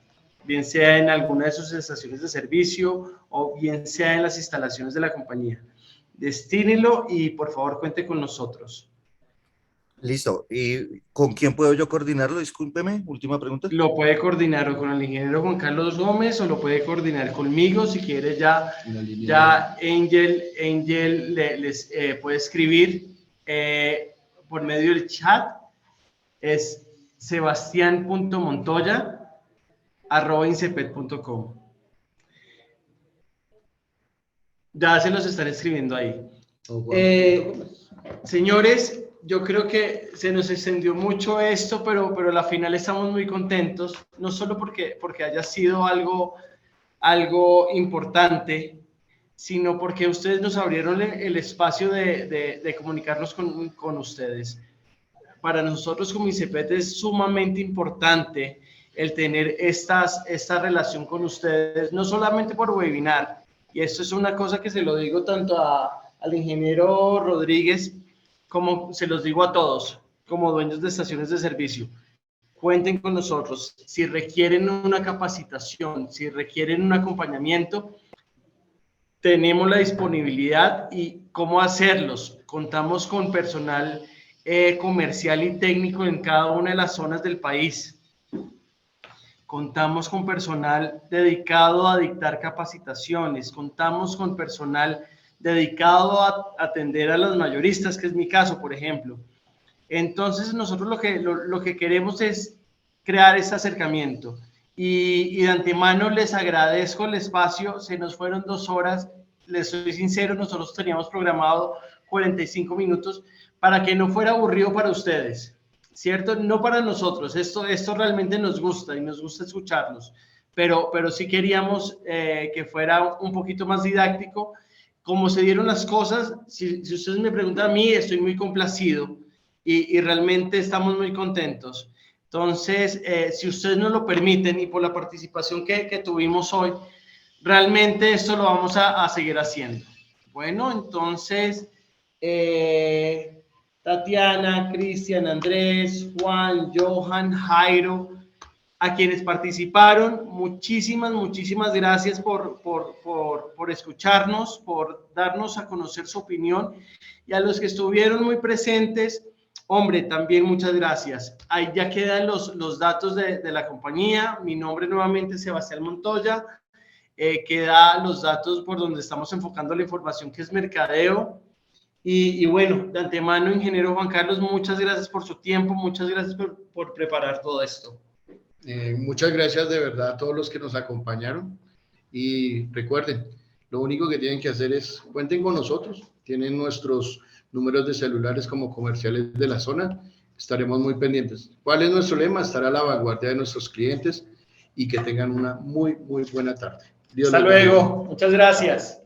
bien sea en alguna de sus estaciones de servicio o bien sea en las instalaciones de la compañía. Destínelo y por favor cuente con nosotros. Listo. ¿Y con quién puedo yo coordinarlo? Discúlpeme, última pregunta. Lo puede coordinar o con el ingeniero Juan Carlos Gómez o lo puede coordinar conmigo. Si quiere ya Angel les puede escribir por medio del chat. Es sebastian.montoya@incepet.com. Ya se los están escribiendo ahí. Señores, yo creo que se nos extendió mucho esto, pero a la final estamos muy contentos, no solo porque haya sido algo importante, sino porque ustedes nos abrieron el espacio de comunicarnos con ustedes. Para nosotros como INCEPET es sumamente importante el tener esta relación con ustedes, no solamente por webinar, y esto es una cosa que se lo digo tanto al ingeniero Rodríguez, como se los digo a todos, como dueños de estaciones de servicio. Cuenten con nosotros. Si requieren una capacitación, si requieren un acompañamiento, tenemos la disponibilidad y cómo hacerlos. Contamos con personal comercial y técnico en cada una de las zonas del país. Contamos con personal dedicado a dictar capacitaciones. Contamos con personal dedicado a atender a los mayoristas, que es mi caso, por ejemplo. Entonces, nosotros lo que queremos es crear ese acercamiento. Y de antemano les agradezco el espacio. Se nos fueron 2 horas. Les soy sincero, nosotros teníamos programado 45 minutos para que no fuera aburrido para ustedes, ¿cierto? No para nosotros. Esto realmente nos gusta y nos gusta escucharlos. Pero sí queríamos que fuera un poquito más didáctico. Como se dieron las cosas, si ustedes me preguntan a mí, estoy muy complacido y realmente estamos muy contentos. Entonces, si ustedes nos lo permiten y por la participación que tuvimos hoy, realmente esto lo vamos a seguir haciendo. Bueno, entonces, Tatiana, Cristian, Andrés, Juan, Johan, Jairo, a quienes participaron, muchísimas gracias por escucharnos, por darnos a conocer su opinión, y a los que estuvieron muy presentes, hombre, también muchas gracias. Ahí ya quedan los datos de la compañía. Mi nombre nuevamente es Sebastián Montoya. Queda los datos por donde estamos enfocando la información, que es mercadeo. Y bueno, de antemano, ingeniero Juan Carlos, muchas gracias por su tiempo, muchas gracias por preparar todo esto. Muchas gracias de verdad a todos los que nos acompañaron y recuerden, lo único que tienen que hacer es cuenten con nosotros, tienen nuestros números de celulares como comerciales de la zona, estaremos muy pendientes. ¿Cuál es nuestro lema? Estar a la vanguardia de nuestros clientes y que tengan una muy buena tarde. Hasta luego, muchas gracias.